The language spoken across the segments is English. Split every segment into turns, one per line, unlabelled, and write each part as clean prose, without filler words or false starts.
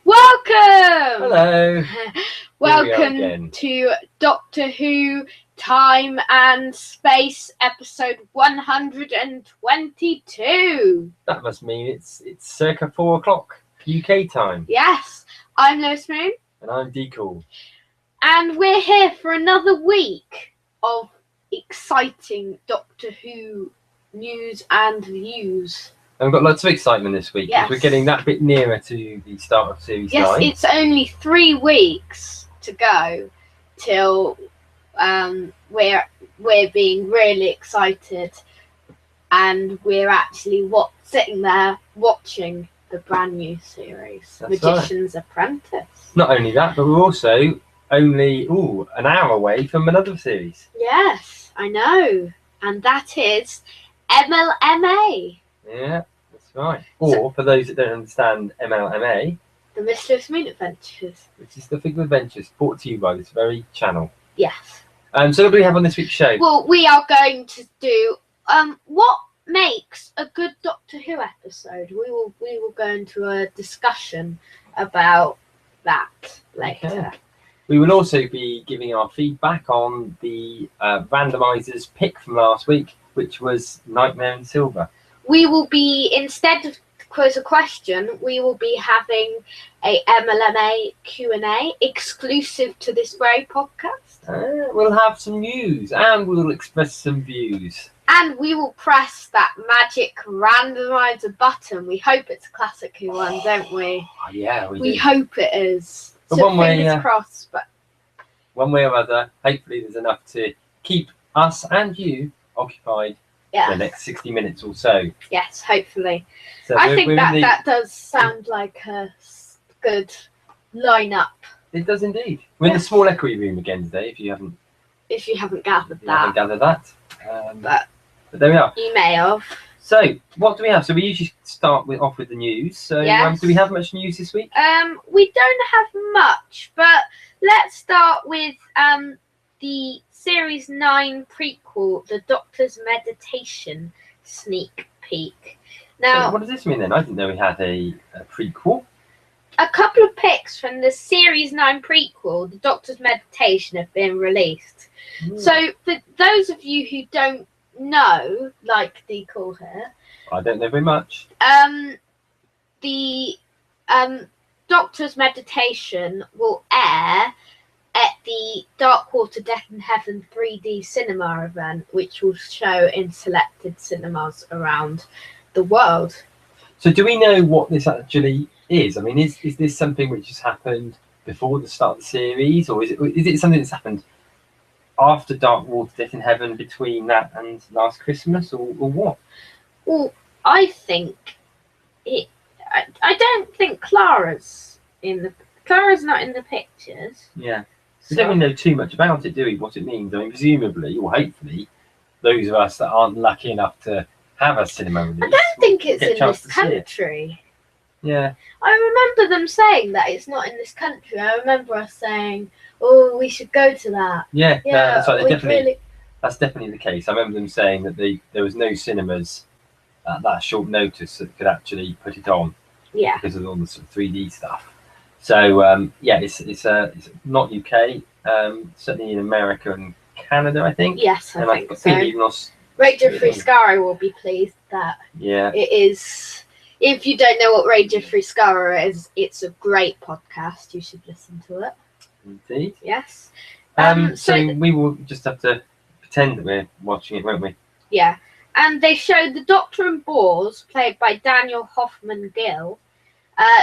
Welcome!
Hello.
Welcome to Doctor Who Time and Space episode 122.
That must mean it's circa 4 o'clock UK time.
Yes, I'm Lois Moon.
And I'm Decool.
And we're here for another week of exciting Doctor Who news and views.
And we've got lots of excitement this week because
Yes.
we're getting that bit nearer to the start of Series 9.
Yes, it's only 3 weeks to go till we're being really excited, and we're actually sitting there watching the brand new series,
That's
Magician's Apprentice.
Not only that, but we're also only an hour away from another series.
Yes, I know, and that is MLMA,
Yeah, that's right. Or, for those that don't understand MLMA,
the Mysterious Moon Adventures.
which is the Figure Adventures, brought to you by this very channel.
Yes.
So what do we have on this week's show?
Well, we are going to do what makes a good Doctor Who episode. We will go into a discussion about that later.
Okay. We will also be giving our feedback on the randomizers pick from last week, which was Nightmare in Silver.
We will be, instead of quiz a question, we will be having a MLMA Q&A exclusive to this very podcast.
We'll have some news and we'll express some views.
And we will press that magic randomizer button. We hope it's a classic Who one, don't we?
Oh, yeah, we
We
do.
hope it is.
But
So
one way,
fingers crossed. But
One way or other, hopefully there's enough to keep us and you occupied for the
yeah,
next 60 minutes or so.
yes, hopefully.
So
I think
we're in
that does sound like a good lineup.
It does indeed. We're in the
Yes.
small echoey room again today, if you haven't,
If you haven't gathered
gathered that.
But
But there we are.
you may have.
So, what do we have? So we usually start off with the news. So,
Yes.
do we have much news this week?
We don't have much, but let's start with the Series 9 prequel, The Doctor's Meditation sneak peek.
So
Now,
what does this mean then? I didn't know we had a prequel.
a couple of pics from the Series 9 prequel, The Doctor's Meditation, have been released. So, for those of you who don't know, like the call here,
I don't know very much.
the Doctor's Meditation will air at the Darkwater Death in Heaven 3D cinema event, which will show in selected cinemas around the world.
So do we know what this actually is? I mean, is this something which has happened before the start of the series, or is it something that's happened after Darkwater Death in Heaven, between that and Last Christmas, or what?
Well, I think I don't think Clara's not in the pictures.
Yeah.
So,
We don't really know too much about it, do we? What it means? I mean, presumably, or hopefully, those of us that aren't lucky enough to have a cinema release.
I don't think it's
get a
in
chance
this
to see it.
country.
Yeah.
I remember them saying that it's not in this country. I remember us saying, "Oh, we should go to that."
Yeah. No,
Yeah,
that's right.
we'd really.
That's definitely the case. I remember them saying that there was no cinemas at that short notice that could actually put it on
Yeah.
because of all the sort of 3D stuff. So yeah, it's not UK. Certainly in America and Canada, I think.
Yes,
And
I
I
think
think
so.
even
Radio Free Skara will be pleased that
yeah.
it is. If you don't know what Radio Free Skara is, it's a great podcast. You should listen to it.
Indeed.
Yes.
So we will just have to pretend that we're watching it, won't we?
Yeah. And they showed the Doctor and Bores, played by Daniel Hoffman Gill,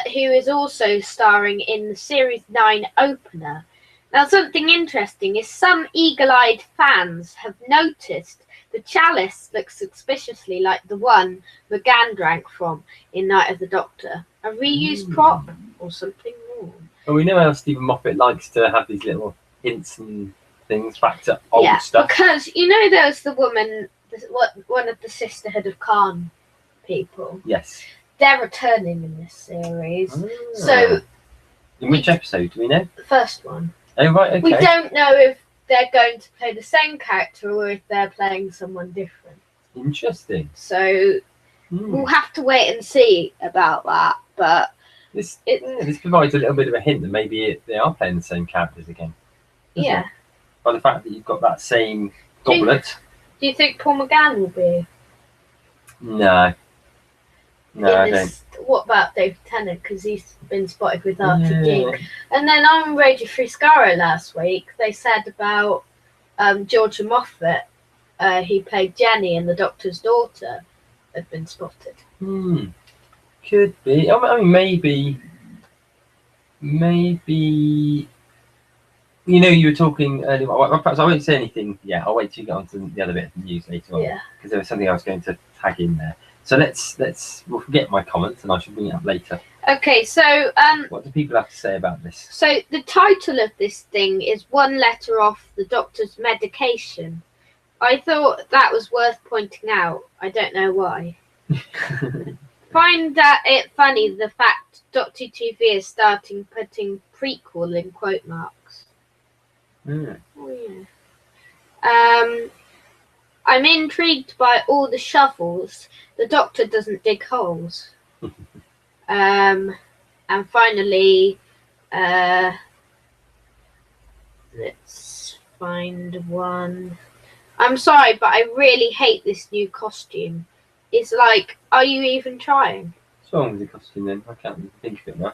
who is also starring in the Series 9 opener. Now, something interesting is some eagle-eyed fans have noticed the chalice looks suspiciously like the one McGann drank from in Night of the Doctor. A reused prop or something more.
Well, we know how Stephen Moffat likes to have these little hints and things back to old stuff.
Because, you know, there's the woman, one of the Sisterhood of Khan people.
Yes.
They're returning in this series.
Ah.
So,
in which episode do we know?
the first one.
Oh, right, okay.
We don't know if they're going to play the same character or if they're playing someone different.
Interesting.
So we'll have to wait and see about that. But
This provides a little bit of a hint that maybe they are playing the same characters again. doesn't
Yeah.
it? By the fact that you've got that same goblet.
Do you think Paul McGann will be?
No. No, I don't.
What about David Tennant? Because he's been spotted with Archie Dean.
Yeah.
And then on Radio Free Skaro last week, they said about Georgia Moffat, who played Jenny and the Doctor's daughter, had been spotted.
Could be. I mean, maybe. You know, you were talking earlier. Perhaps I won't say anything yet. I'll wait till you get on to the other bit of the news later on.
Yeah.
Because there was something I was going to tag in there. So we'll forget my comments and I shall bring it up later.
Okay, so
What do people have to say about this?
so the title of this thing is One Letter Off the Doctor's Medication. I thought that was worth pointing out. I don't know why. Find it funny the fact Doctor TV is starting putting prequel in quote marks.
Mm.
Oh yeah. I'm intrigued by all the shovels. The Doctor doesn't dig holes. And finally, let's find one. I'm sorry, but I really hate this new costume. It's like, are you even trying?
What's wrong with the costume then? I can't really think of it now.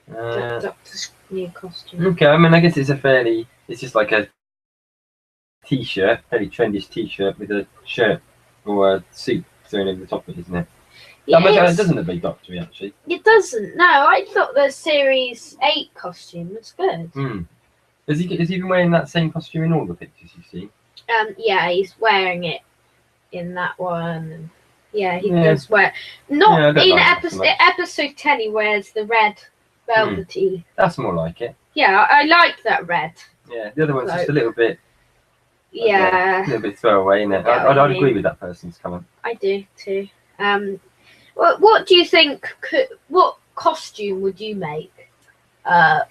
The Doctor's new costume.
Okay, I mean, I guess it's just like a t-shirt, fairly trendy t-shirt with a shirt or a suit thrown over the top of it, isn't it?
Yeah,
It doesn't look very doctory, actually.
It doesn't. No, I thought the Series 8 costume was good.
Has he been wearing that same costume in all the pictures you've seen?
Yeah, he's wearing it in that one. And he does wear. Not in episode 10. He wears the red velvety.
That's more like it.
Yeah, I like that red.
Yeah, the other one's just a little bit.
Yeah,
a little bit throwaway, isn't it? I'd agree with that person's comment.
I do too. What do you think? What costume would you make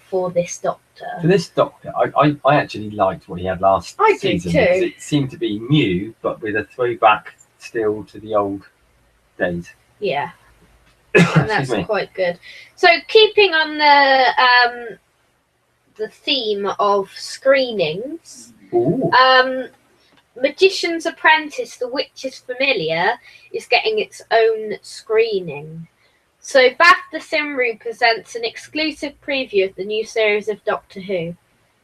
for this Doctor?
For this Doctor, I actually liked what he had last season.
I do too.
It seemed to be new, but with a throwback still to the old days.
Yeah, and that's quite good. So, keeping on the theme of screenings, Magician's Apprentice: The Witch's Familiar is getting its own screening. So BAFTA Cymru presents an exclusive preview of the new series of Doctor Who.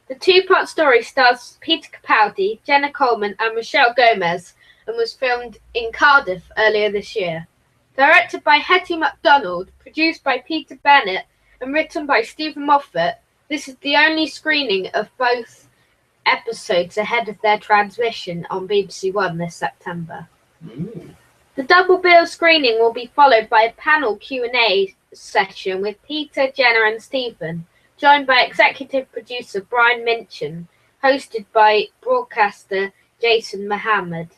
The two-part story stars Peter Capaldi, Jenna Coleman and Michelle Gomez and was filmed in Cardiff earlier this year. Directed by Hetty MacDonald, produced by Peter Bennett and written by Stephen Moffat, this is the only screening of both episodes ahead of their transmission on BBC One this September. The double bill screening will be followed by a panel Q&A session with Peter, Jenna and Stephen, joined by executive producer Brian Minchin, hosted by broadcaster Jason Mohammed.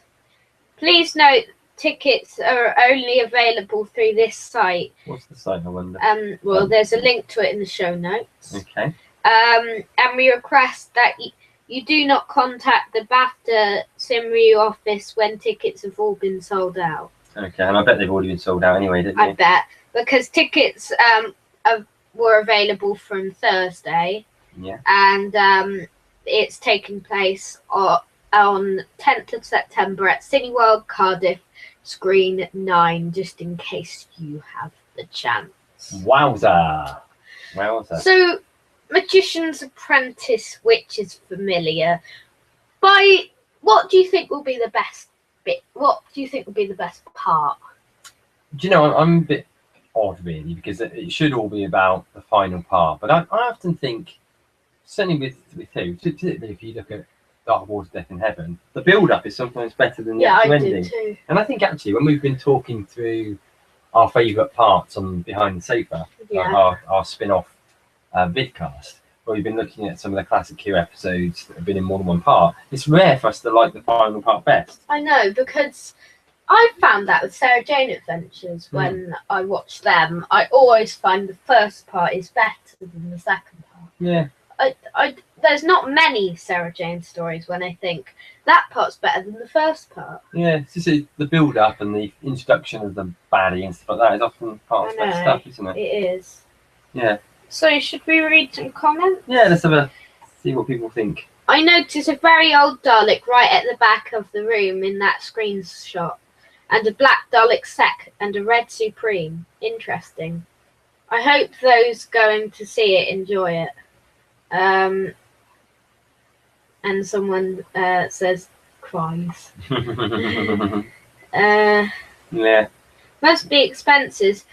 Please note tickets are only available through this site.
What's the site, I wonder?
There's a link to it in the show notes.
Okay.
And we request that you do not contact the BAFTA Cymru office when tickets have all been sold out.
Okay, and I bet they've already been sold out anyway, didn't they?
I bet, because tickets were available from Thursday.
Yeah.
And it's taking place on 10th of September at Cineworld Cardiff, Screen 9, just in case you have the chance.
Wowza.
So, Magician's Apprentice, Witch's Familiar. What do you think will be the best bit? What do you think will be the best part?
Do you know, I'm a bit odd, really, because it should all be about the final part. But I often think, certainly with Who, particularly if you look at Dark Water, Death in Heaven, the build-up is sometimes better than the actual ending.
Do too.
And I think, actually, when we've been talking through our favourite parts on Behind the Sofa, our spin-off vidcast, where we've been looking at some of the classic Who episodes that have been in more than one part, it's rare for us to like the final part best.
I know, because I found that with Sarah Jane Adventures when I watch them. I always find the first part is better than the second part.
Yeah.
there's not many Sarah Jane stories when I think that part's better than the first part.
Yeah, it's just the build up and the introduction of the baddie and stuff like that is often part of the best stuff, isn't it?
It is.
Yeah.
So should we read some comments?
Yeah, let's see what people think.
I noticed a very old Dalek right at the back of the room in that screenshot, and a black Dalek sec and a red Supreme. Interesting. I hope those going to see it enjoy it. And someone says cries.
Yeah.
Must be expensive,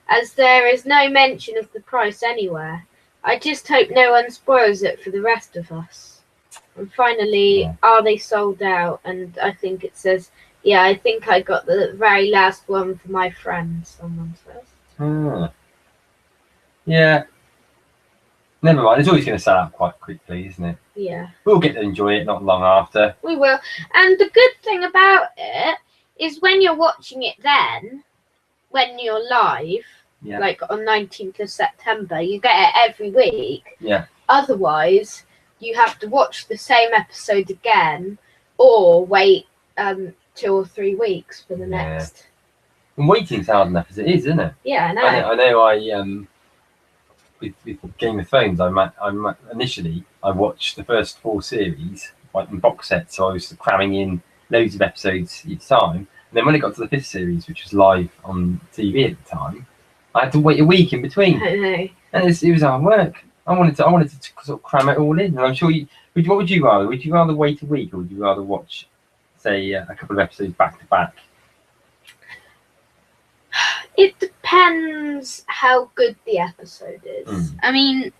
as there is no mention of the price anywhere. I just hope no one spoils it for the rest of us. And finally, are they sold out? And I think it says, yeah, I think I got the very last one for my friend, someone says.
Yeah. Never mind, it's always going to sell out quite quickly, isn't it?
Yeah.
We'll get to enjoy it not long after.
We will. And the good thing about it is when you're watching it then, when you're live, like on 19th of September, you get it every week.
Yeah.
Otherwise, you have to watch the same episode again or wait 2 or 3 weeks for the next.
And waiting's hard enough as it is, isn't it?
Yeah, I
know. I know. With Game of Thrones, initially I watched the first 4 series like in box sets, so I was cramming in loads of episodes each time. And then when it got to the 5th series, which was live on TV at the time, I had to wait a week in between.
I know.
And it was hard work. I wanted to sort of cram it all in. And I'm sure what would you rather? Would you rather wait a week, or would you rather watch, say, a couple of episodes back to back?
It depends how good the episode is. I mean,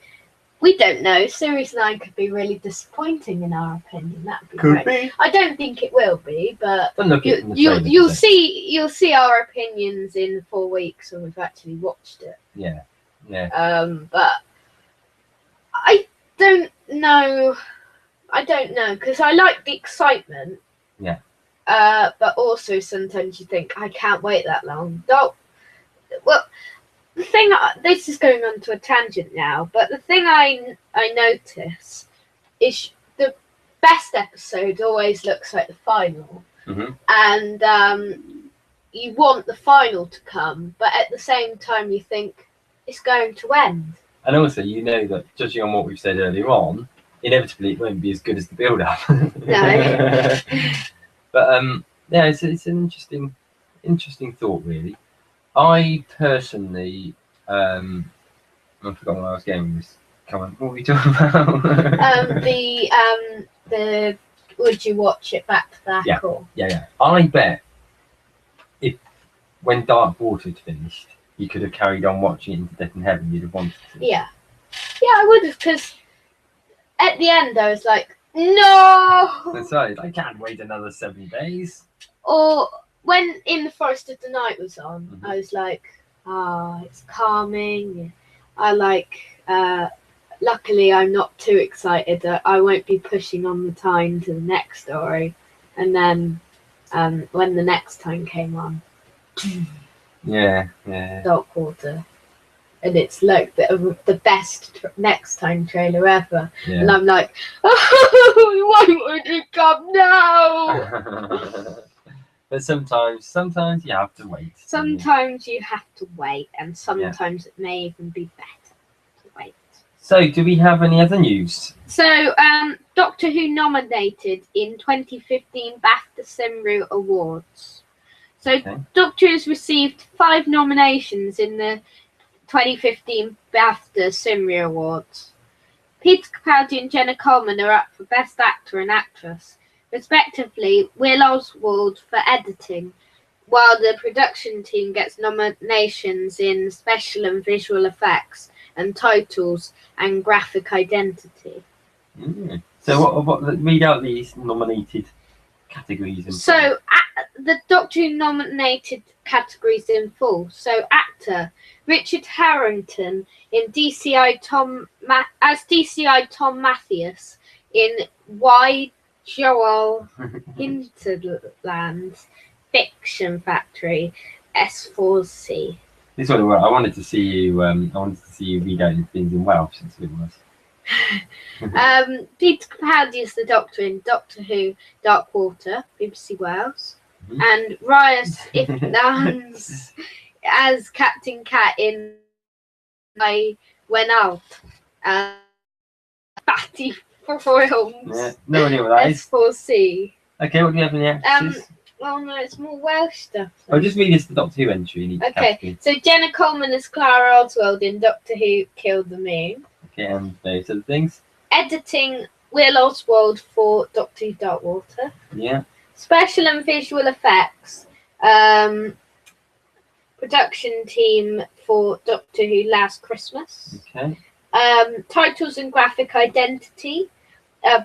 we don't know. Series 9 could be really disappointing in our opinion. That'd be great. I don't think it will be, but you'll see our opinions in 4 weeks when we've actually watched it.
Yeah.
But I don't know. Because I like the excitement.
Yeah.
But also sometimes you think I can't wait that long. Well, the thing, this is going on to a tangent now, but the thing I notice is the best episode always looks like the final. And you want the final to come, but at the same time you think it's going to end. And
also, you know that judging on what we've said earlier on, inevitably it won't be as good as the build-up.
No.
But yeah, it's an interesting thought, really. I personally, I've forgotten where I was going with this. Come on, what were we talking about?
The would you watch it back to back?
Yeah. I bet if when Dark Water had finished, you could have carried on watching it into Death in Heaven. You'd have wanted to.
Yeah, I would have, because at the end I was like, no.
That's right. I can't wait another 7 days.
Or when In the Forest of the Night was on, I was like, it's calming. I like, luckily I'm not too excited. I won't be pushing on the time to the next story. And then when the next time came on, Dark Water. And it's like the best next time trailer ever. Yeah. And I'm like, why would it come now?
But sometimes you have to wait.
Sometimes you have to wait, and sometimes it may even be better to wait.
So, do we have any other news?
So, Doctor Who nominated in 2015 BAFTA Cymru Awards. So, Doctor Who's received 5 nominations in the 2015 BAFTA Cymru Awards. Peter Capaldi and Jenna Coleman are up for Best Actor and Actress, respectively. Will Oswald for editing, while the production team gets nominations in special and visual effects and titles and graphic identity.
So what read out these nominated categories.
So the Doctor Who nominated categories in full. So actor, Richard Harrington in DCI as DCI Tom Mathias in Why Joel Hinterland's Fiction Factory S4C.
This one, I wanted to see you. I wanted to see you read out things in Welsh since it was.
Peter Capaldi is the Doctor in Doctor Who Dark Water, BBC Wales.
Mhm.
And Rias Ifnans as Captain Cat in I Went Out. Batty Films.
Yeah, no idea what that is.
S4C.
Okay, what do you have in the actresses?
Well, no, it's more Welsh stuff.
I'll just read us the Doctor Who entry in each
Okay,
category.
so Jenna Coleman as Clara Oswald in Doctor Who Killed the Moon.
Okay, and those other things.
Editing Will Oswald for Doctor Who Dark Water.
Yeah.
Special and visual effects. Production team for Doctor Who Last Christmas.
Okay.
Titles and graphic identity.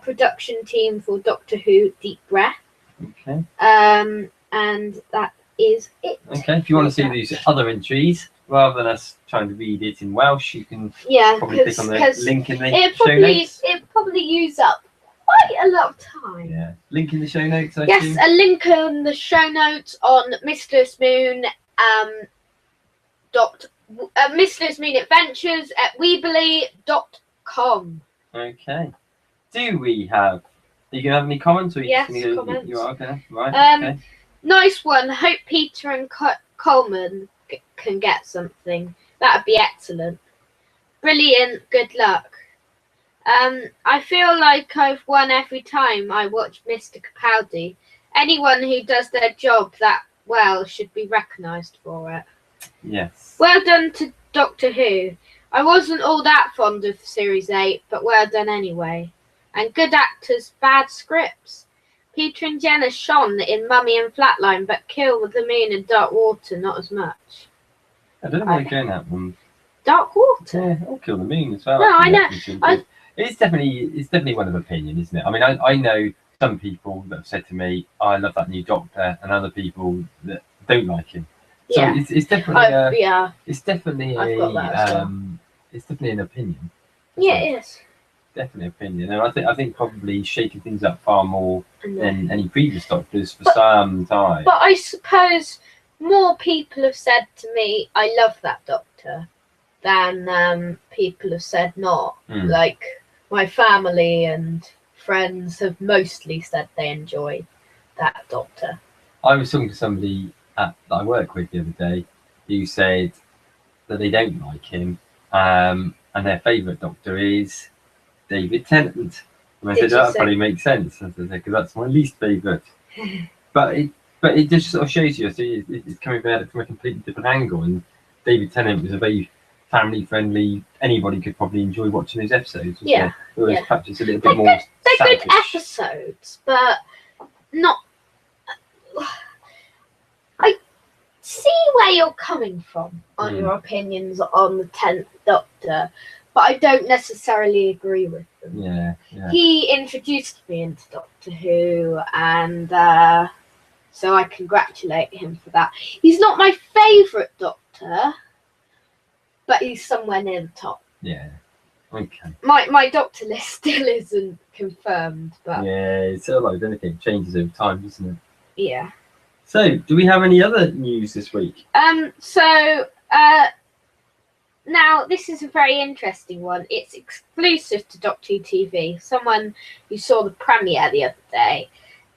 Production team for Doctor Who Deep Breath.
Okay.
And that is it.
Okay. If you want to see these other entries, rather than us trying to read it in Welsh, you can probably click on the link in the show notes.
It probably use up quite a lot of time.
Yeah. Link in the show notes, I
Yes,
assume?
a link in the show notes on Mistless Moon Mistless Moon Adventures at weebly.com.
Okay. Do we have? Are you gonna have any comments, or
Yes,
just gonna
comments.
You are okay, right? Okay.
Nice one. Hope Peter and Coleman can get something. That'd be excellent. Brilliant. Good luck. I feel like I've won every time I watch Mr. Capaldi. Anyone who does their job that well should be recognised for it.
Yes.
Well done to Doctor Who. I wasn't all that fond of Series 8, but well done anyway. And good actors, bad scripts. Peter and Jenna shone in Mummy and Flatline, but Kill the Moon and Dark Water not as much.
I don't know where you're going at one.
Dark Water?
Yeah, I'll Kill the Moon as well.
No, I know.
It's definitely one of opinion, isn't it? I mean, I know some people that have said to me, oh, "I love that new Doctor," and other people that don't like him. So
Yeah.
it's definitely
Yeah.
it's definitely
I've got that as well.
It's definitely an opinion.
Yeah, it is.
Definitely opinion, and I think probably shaking things up far more
I know.
than any previous Doctors for some time.
But I suppose more people have said to me, "I love that Doctor," than people have said not. Like my family and friends have mostly said they enjoy that Doctor.
I was talking to somebody that I work with the other day who said that they don't like him, and their favourite Doctor is David Tennant. And I said that probably makes sense, because that's my least favourite. but it just sort of shows you, it's coming at it from a completely different angle. And David Tennant was a very family-friendly. Anybody could probably enjoy watching his episodes.
Yeah.
Whereas perhaps it's a little bit more.
They're good
savage.
episodes, but not. I see where you're coming from on your opinions on the 10th Doctor, but I don't necessarily agree with them.
Yeah.
He introduced me into Doctor Who, and so I congratulate him for that. He's not my favourite Doctor, but he's somewhere near the top.
Yeah. Okay.
My Doctor list still isn't confirmed, but
yeah, it's sort of like anything changes over time, doesn't it?
Yeah.
So, do we have any other news this week?
Now this is a very interesting one. It's exclusive to Doctor Who TV. Someone who saw the premiere the other day.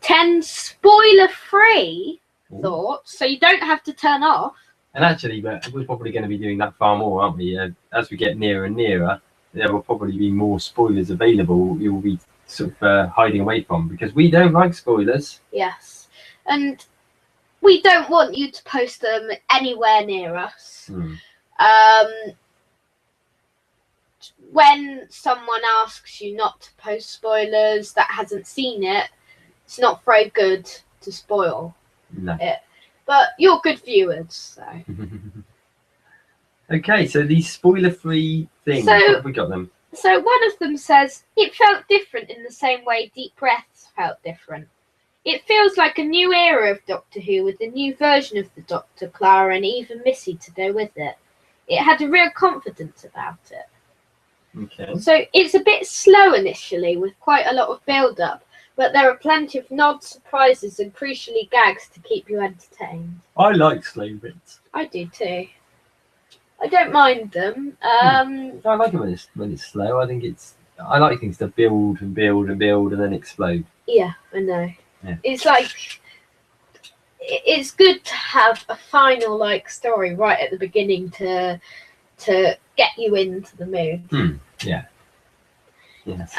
10 spoiler-free thoughts, so you don't have to turn off.
And actually, we're probably going to be doing that far more, aren't we? As we get nearer and nearer, there will probably be more spoilers available you'll be sort of hiding away from, because we don't like spoilers.
Yes. And we don't want you to post them anywhere near us. When someone asks you not to post spoilers that hasn't seen it, it's not very good to spoil it. But you're good viewers, so.
Okay, so these spoiler-free things, what have we got them?
So one of them says, it felt different in the same way Deep Breaths felt different. It feels like a new era of Doctor Who with a new version of the Doctor, Clara, and even Missy to go with it. It had a real confidence about it.
Okay.
So it's a bit slow initially with quite a lot of build-up, but there are plenty of nods, surprises, and crucially gags to keep you entertained.
I like slow bits.
I do too. I don't mind them.
I like it when it's slow. I think it's I like things to build and build and build and then explode.
Yeah, I know.
Yeah.
It's like it's good to have a final like story right at the beginning to get you into the mood.
Yeah. Yes.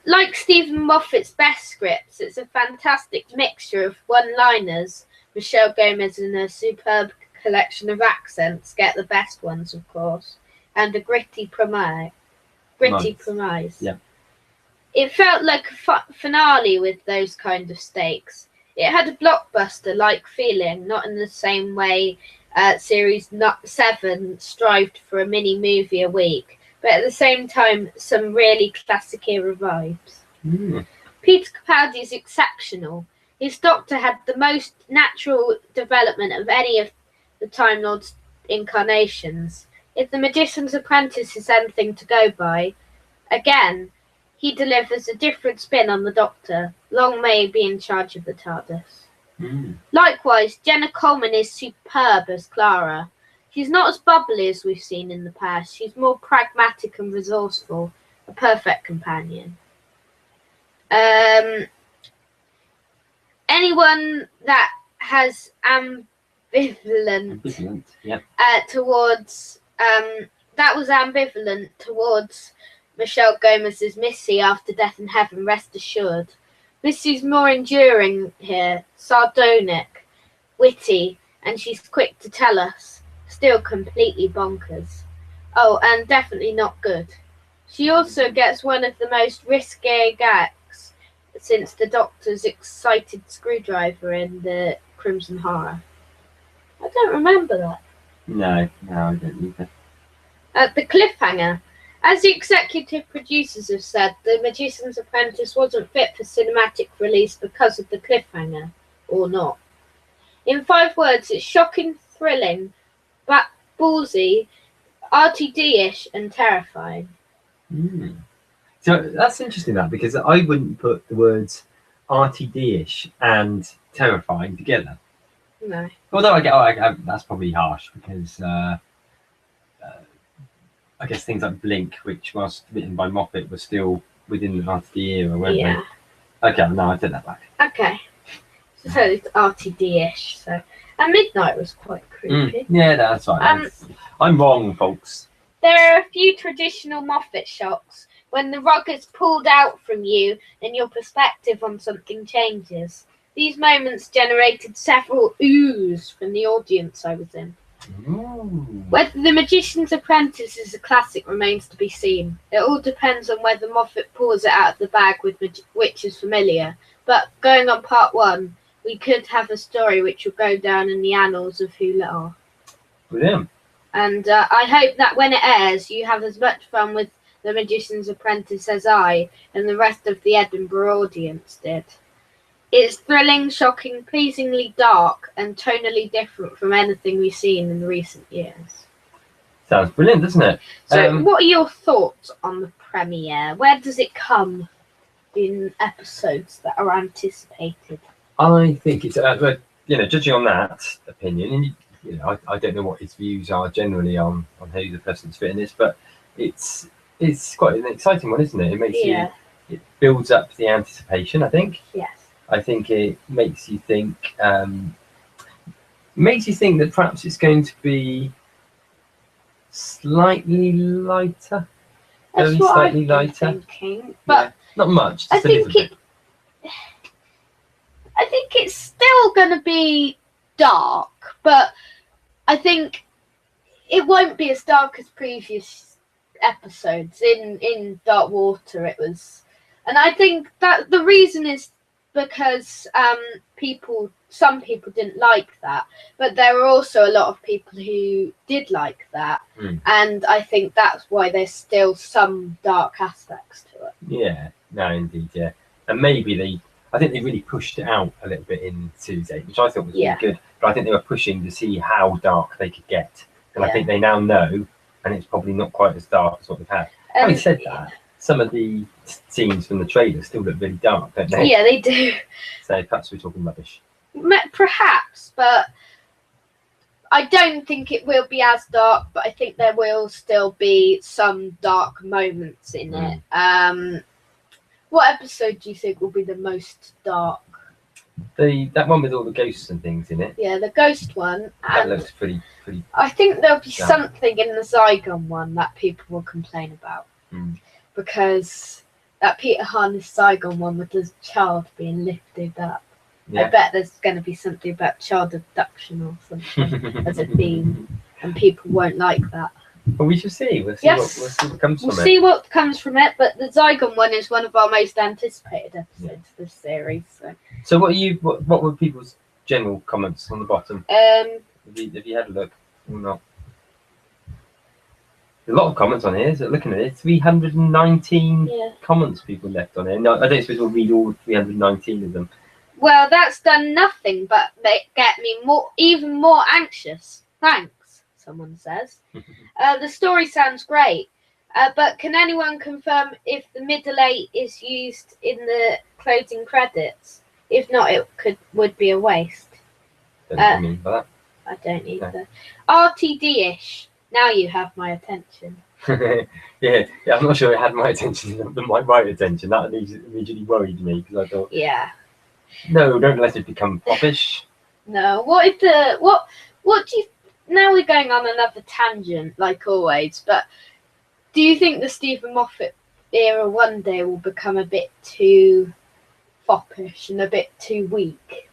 Like Stephen Moffat's best scripts, it's a fantastic mixture of one-liners. Michelle Gomez and her superb collection of accents get the best ones, of course, and a gritty premise.
Yeah.
It felt like a finale with those kind of stakes. It had a blockbuster-like feeling, not in the same way Series 7 strived for a mini-movie a week, but at the same time, some really classic era vibes. Peter Capaldi is exceptional. His Doctor had the most natural development of any of the Time Lord's incarnations. If The Magician's Apprentice is anything to go by, again, he delivers a different spin on the Doctor. Long may he be in charge of the TARDIS. Likewise, Jenna Coleman is superb as Clara. She's not as bubbly as we've seen in the past. She's more pragmatic and resourceful, a perfect companion. Anyone that has ambivalent
yeah.
towards that was ambivalent towards Michelle Gomez's Missy after Death in Heaven, rest assured. Missy's more enduring here, sardonic, witty, and she's quick to tell us. Still completely bonkers. Oh, and definitely not good. She also gets one of the most risque gags since the Doctor's excited screwdriver in the Crimson Horror. I don't remember that.
No, I don't either.
The cliffhanger. As the executive producers have said, The Magician's Apprentice wasn't fit for cinematic release because of the cliffhanger, or not. In 5 words, it's shocking, thrilling, ballsy, RTD-ish, and terrifying.
So that's interesting, that, because I wouldn't put the words RTD-ish and terrifying together.
No.
Although I get, that's probably harsh, because I guess things like Blink, which was written by Moffat, was still within the RTD era, weren't they? Okay, no, I take that back.
Okay. So it's RTD-ish. So, and Midnight was quite creepy.
Yeah, that's right. I'm wrong, folks.
There are a few traditional Moffat shocks when the rug is pulled out from you and your perspective on something changes. These moments generated several oohs from the audience I was in. Whether The Magician's Apprentice is a classic remains to be seen. It all depends on whether Moffat pulls it out of the bag with which is familiar. But going on part 1, we could have a story which will go down in the annals of Who Let Off.
Brilliant.
And I hope that when it airs, you have as much fun with The Magician's Apprentice as I and the rest of the Edinburgh audience did. It's thrilling, shocking, pleasingly dark, and tonally different from anything we've seen in recent years.
Sounds brilliant, doesn't it?
So, what are your thoughts on the premiere? Where does it come in episodes that are anticipated?
I think it's, judging on that opinion, and I don't know what his views are generally on who the person's fitting is, but it's quite an exciting one, isn't it? It makes it builds up the anticipation, I think.
Yes.
I think it makes you think that perhaps it's going to be slightly lighter.
That's
Very
what
slightly
I've been
lighter.
thinking, but
not much.
I
Just a little
think
bit.
I think it's still going to be dark, but I think it won't be as dark as previous episodes. In Dark Water, it was, and I think that the reason is because some people didn't like that, but there were also a lot of people who did like that, and I think that's why there's still some dark aspects to it.
Yeah, no, indeed, yeah, and maybe I think they really pushed it out a little bit in Series 8, which I thought was really good, but I think they were pushing to see how dark they could get, and I think they now know, and it's probably not quite as dark as what they've had. Having said that, some of the scenes from the trailer still look really dark, don't they?
Yeah, they do.
So perhaps we're talking rubbish.
Perhaps, but I don't think it will be as dark, but I think there will still be some dark moments in it. What episode do you think will be the most dark?
That one with all the ghosts and things in it.
Yeah, the ghost one.
That
And
looks pretty.
I think there'll be
dark.
something in the Zygon one that people will complain about. Because that Peter Harness Zygon one with the child being lifted up. I
Yeah.
bet there's going to be something about child abduction or something as a theme, and people won't like that.
Well, we shall see. We'll see,
Yes.
we'll see what comes
We'll
from
see what comes from it, but the Zygon one is one of our most anticipated episodes of this series. So,
So what were people's general comments on the bottom? Have you had a look or not? A lot of comments on here. So looking at it, 319
yeah.
comments people left on here. No, I don't suppose we'll read all 319 of them.
Well, that's done nothing but get me even more anxious. Thanks, someone says. The story sounds great, but can anyone confirm if the middle eight is used in the closing credits? If not, it would be a waste.
Don't know what I mean by that.
I don't either. RTD-ish. Now you have my attention.
yeah, I'm not sure it had my attention, my right attention. That immediately worried me because I thought,
Yeah.
no, don't let it become poppish.
No. What do you? Now we're going on another tangent, like always. But do you think the Stephen Moffat era one day will become a bit too foppish and a bit too weak,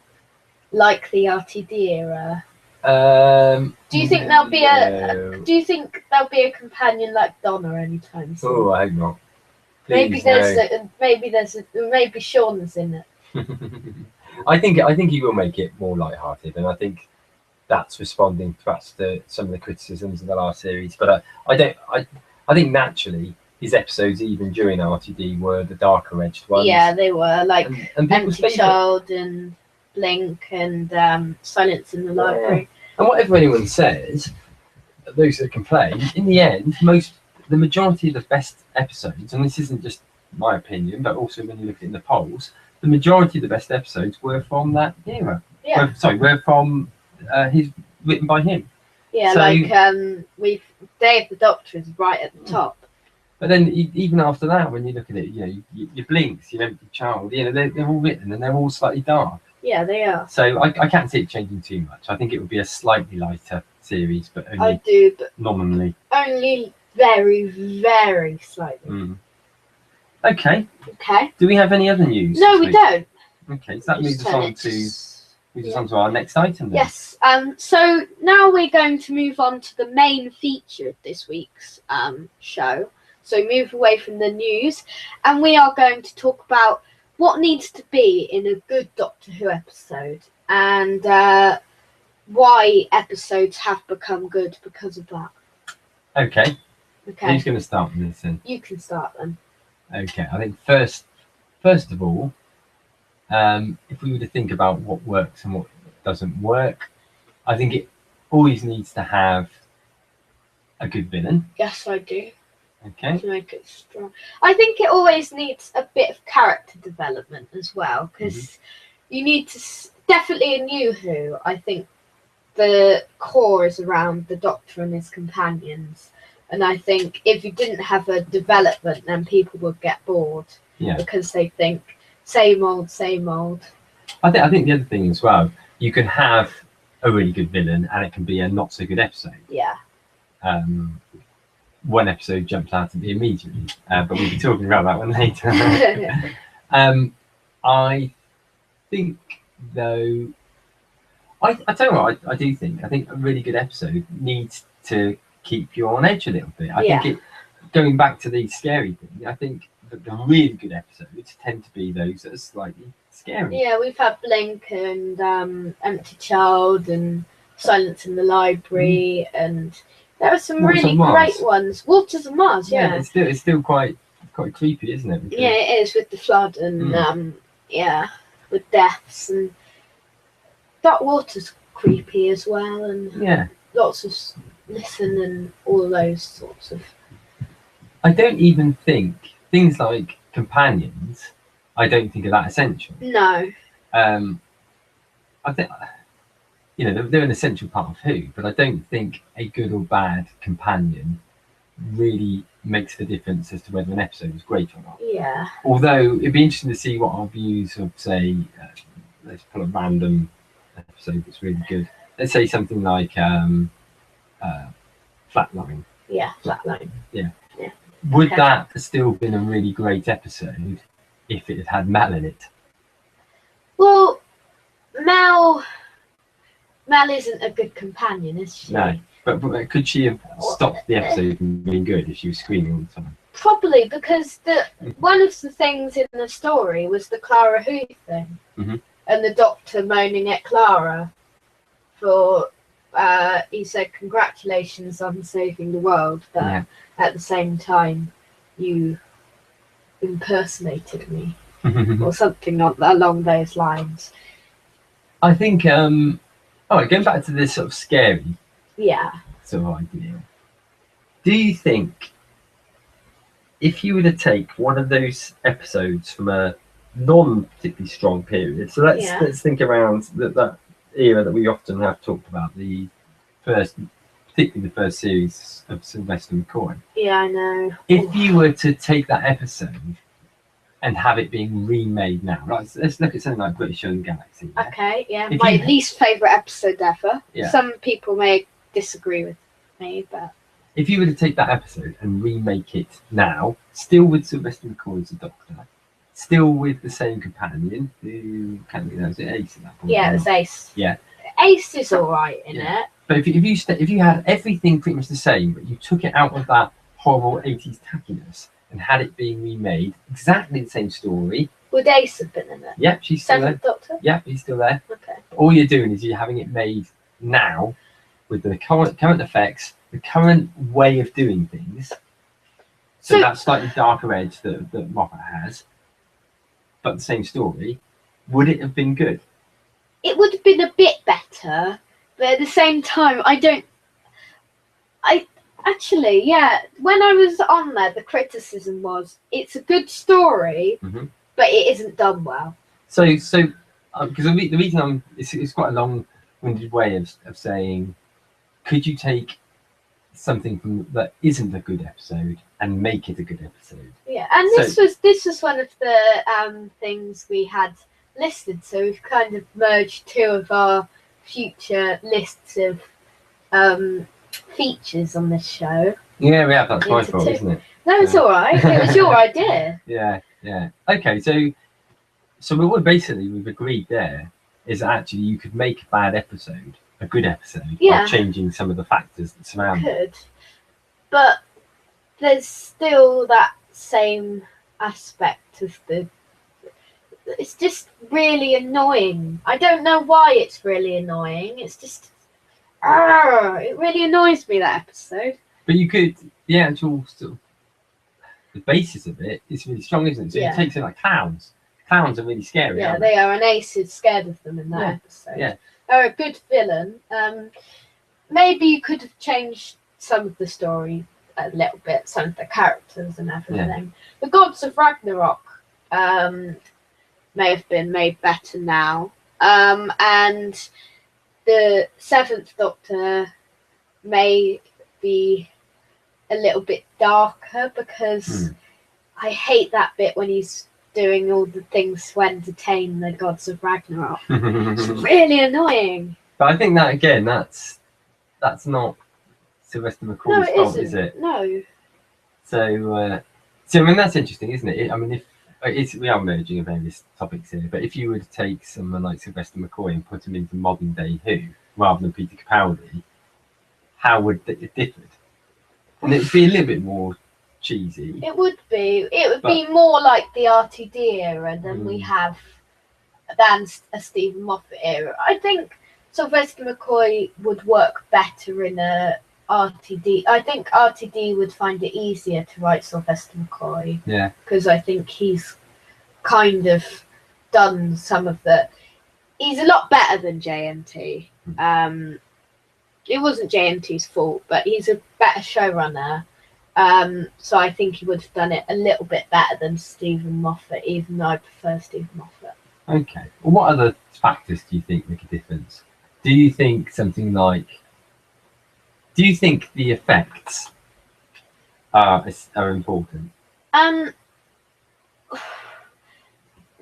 like the RTD era? Do you think there'll be
no.
Do you think there'll be a companion like Donna anytime soon?
Oh, I hope not.
Maybe
Please,
maybe Sean's in it.
no. I think he will make it more light-hearted, and I think that's responding perhaps to some of the criticisms of the last series. But I think naturally his episodes, even during RTD, were the darker edged ones.
Yeah, they were like
and people's
Empty Child and Blink and Silence in the Library.
And whatever anyone says, those that complain, in the end, the majority of the best episodes, and this isn't just my opinion, but also when you look at it in the polls, the majority of the best episodes were from that era.
Yeah.
Were from written by him.
Yeah,
So-
like Day of the Doctor is right at the top.
But then even after that, when you look at it, your Blinks, your Empty Child, they're all written and they're all slightly dark.
Yeah, they are.
So I can't see it changing too much. I think it would be a slightly lighter series, but
I
only
do, but
nominally.
only very, very slightly.
Mm. Okay.
Okay.
Do we have any other news?
No,
this
we
week?
don't.
Okay, so that
Just
moves us
turn
on
it
to our next item then.
Yes. So now we're going to move on to the main feature of this week's show. So move away from the news, and we are going to talk about what needs to be in a good Doctor Who episode, and why episodes have become good because of that.
Okay.
Okay.
Who's going to start with this then?
You can start then.
Okay, I think first of all, if we were to think about what works and what doesn't work, I think it always needs to have a good villain.
Yes, I do.
Okay.
To make it strong. I think it always needs a bit of character development as well, because you need to definitely in New Who. I think the core is around the Doctor and his companions, and I think if you didn't have a development, then people would get bored.
Yeah.
Because they think same old, same old.
I think the other thing as well, you can have a really good villain and it can be a not so good episode.
Yeah.
One episode jumps out at me immediately, but we'll be talking about that one later. I think, though, I tell you what, I do think. I think a really good episode needs to keep you on edge a little bit. I think going back to the scary thing, I think that the really good episodes tend to be those that are slightly scary.
Yeah, we've had Blink and Empty Child and Silence in the Library, and there are some
Waters
really
on Mars.
great ones. Waters of Mars, yeah.
It's still quite creepy, isn't it?
Yeah, it is, with the flood and with deaths, and Dark Water's creepy as well, and
Yeah.
lots of listen and all those sorts of.
I don't even think things like companions. I don't think are that essential.
No.
I think you know, they're an essential part of Who, but I don't think a good or bad companion really makes the difference as to whether an episode was great or not.
Yeah.
Although it'd be interesting to see what our views of, say, let's pull a random episode that's really good. Let's say something like Flatline.
Yeah, Flatline.
Would
Okay.
that have still been a really great episode if it had had Mel in it?
Well, Mel isn't a good companion, is she?
No. But could she have stopped the episode from being good if she was screaming all the time?
Probably, because one of the things in the story was the Clara Who thing,
Mhm.
and the Doctor moaning at Clara for. He said, "Congratulations on saving the world," but
Yeah.
at the same time, you impersonated me, or something along those lines.
I think, going back to this sort of scary
Yeah.
sort of idea, do you think if you were to take one of those episodes from a non-particularly strong period, so let's think around that era that we often have talked about, particularly the first series of Sylvester McCoy.
Yeah, I know.
If you were to take that episode and have it being remade now, let's look at something like British and Galaxy. Yeah?
Okay, yeah,
If
my
you-
least favourite episode ever.
Yeah.
Some people may disagree with me, but
If you were to take that episode and remake it now, still with Sylvester McCoy as the Doctor, still with the same companion, who can't think was it Ace at that point?
yeah, it was Ace.
Yeah.
Ace is alright in
Yeah.
it.
But if you had everything pretty much the same, but you took it out of that horrible 80s tackiness and had it being remade, exactly the same story.
Would Ace have been in it?
Yeah, she's still there.
Seventh Doctor?
Yeah, he's still there.
Okay.
All you're doing is you're having it made now with the current effects, the current way of doing things. So
So-
that slightly darker edge that Moffat has, but the same story. Would it have been good?
It would have been a bit better, but at the same time, actually, yeah, when I was on there, the criticism was it's a good story,
Mhm.
but it isn't done well.
So because the reason it's quite a long-winded way of saying, could you take something from that isn't a good episode and make it a good episode?
Yeah, and this was one of the things we had listed, so we've kind of merged two of our future lists of features on this show.
Yeah, we have. That's my
Into
fault,
two.
isn't it?
No, it's all right. It was your idea.
Yeah. Okay, so what we've agreed there is that actually you could make a bad episode a good episode
Yeah.
by changing some of the factors that surround it.
Could, but there's still that same aspect of the. It's just really annoying. I don't know why it's really annoying. It's just. It really annoys me, that episode.
But you could, the actual sort of, the basis of it is really strong, isn't it? So
Yeah.
you take something like clowns. Clowns are really scary.
Yeah,
aren't
they are, and Ace is scared of them in that
Yeah,
episode.
yeah.
They're a good villain. Maybe you could have changed some of the story a little bit, some of the characters and everything. The Gods of Ragnarok may have been made better now. And the Seventh Doctor may be a little bit darker because I hate that bit when he's doing all the things to entertain the Gods of Ragnarok. It's really annoying.
But I think that again, that's not Sylvester
No,
McCoy's
it
fault,
isn't.
is it?
No.
So I mean that's interesting, isn't it? I mean, we are merging various topics here, but if you were to take someone like Sylvester McCoy and put him into modern day Who rather than Peter Capaldi, how would it differ? And it'd be a little bit more cheesy.
It would be. It would be more like the RTD era than we have than a Stephen Moffat era. I think Sylvester McCoy would work better in a RTD. I think RTD would find it easier to write Sylvester McCoy.
Yeah.
Because I think he's kind of done some of the. He's a lot better than JMT. It wasn't JMT's fault, but he's a better showrunner. So I think he would have done it a little bit better than Stephen Moffat, even though I prefer Stephen Moffat.
Okay. Well, what other factors do you think make a difference? Do you think something like? Do you think the effects are important?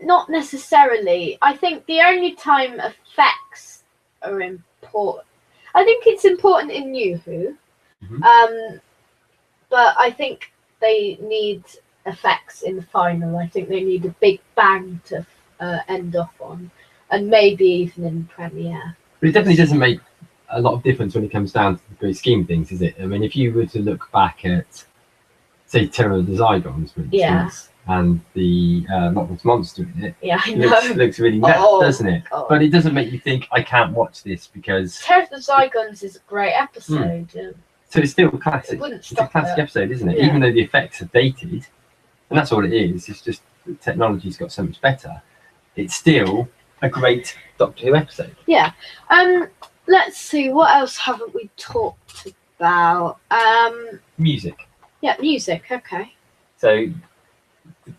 Not necessarily. I think the only time effects are important, I think it's important in New Who, but I think they need effects in the final. I think they need a big bang to end off on, and maybe even in the premiere.
But it definitely doesn't make a lot of difference when it comes down to the great scheme of things, is it? I mean, if you were to look back at, say, Terror of the Zygons, for instance, and the Loch Ness Monster in it,
I know.
looks really nuts, doesn't it? But it doesn't make you think, I can't watch this because...
Terror of the Zygons is a great episode.
So it's still classic. It's a classic episode, isn't it? Even though the effects are dated, and that's all it is, it's just the technology's got so much better, it's still a great Doctor Who episode.
Yeah. Let's see, what else haven't we talked about?
Music.
Yeah, music, okay.
So,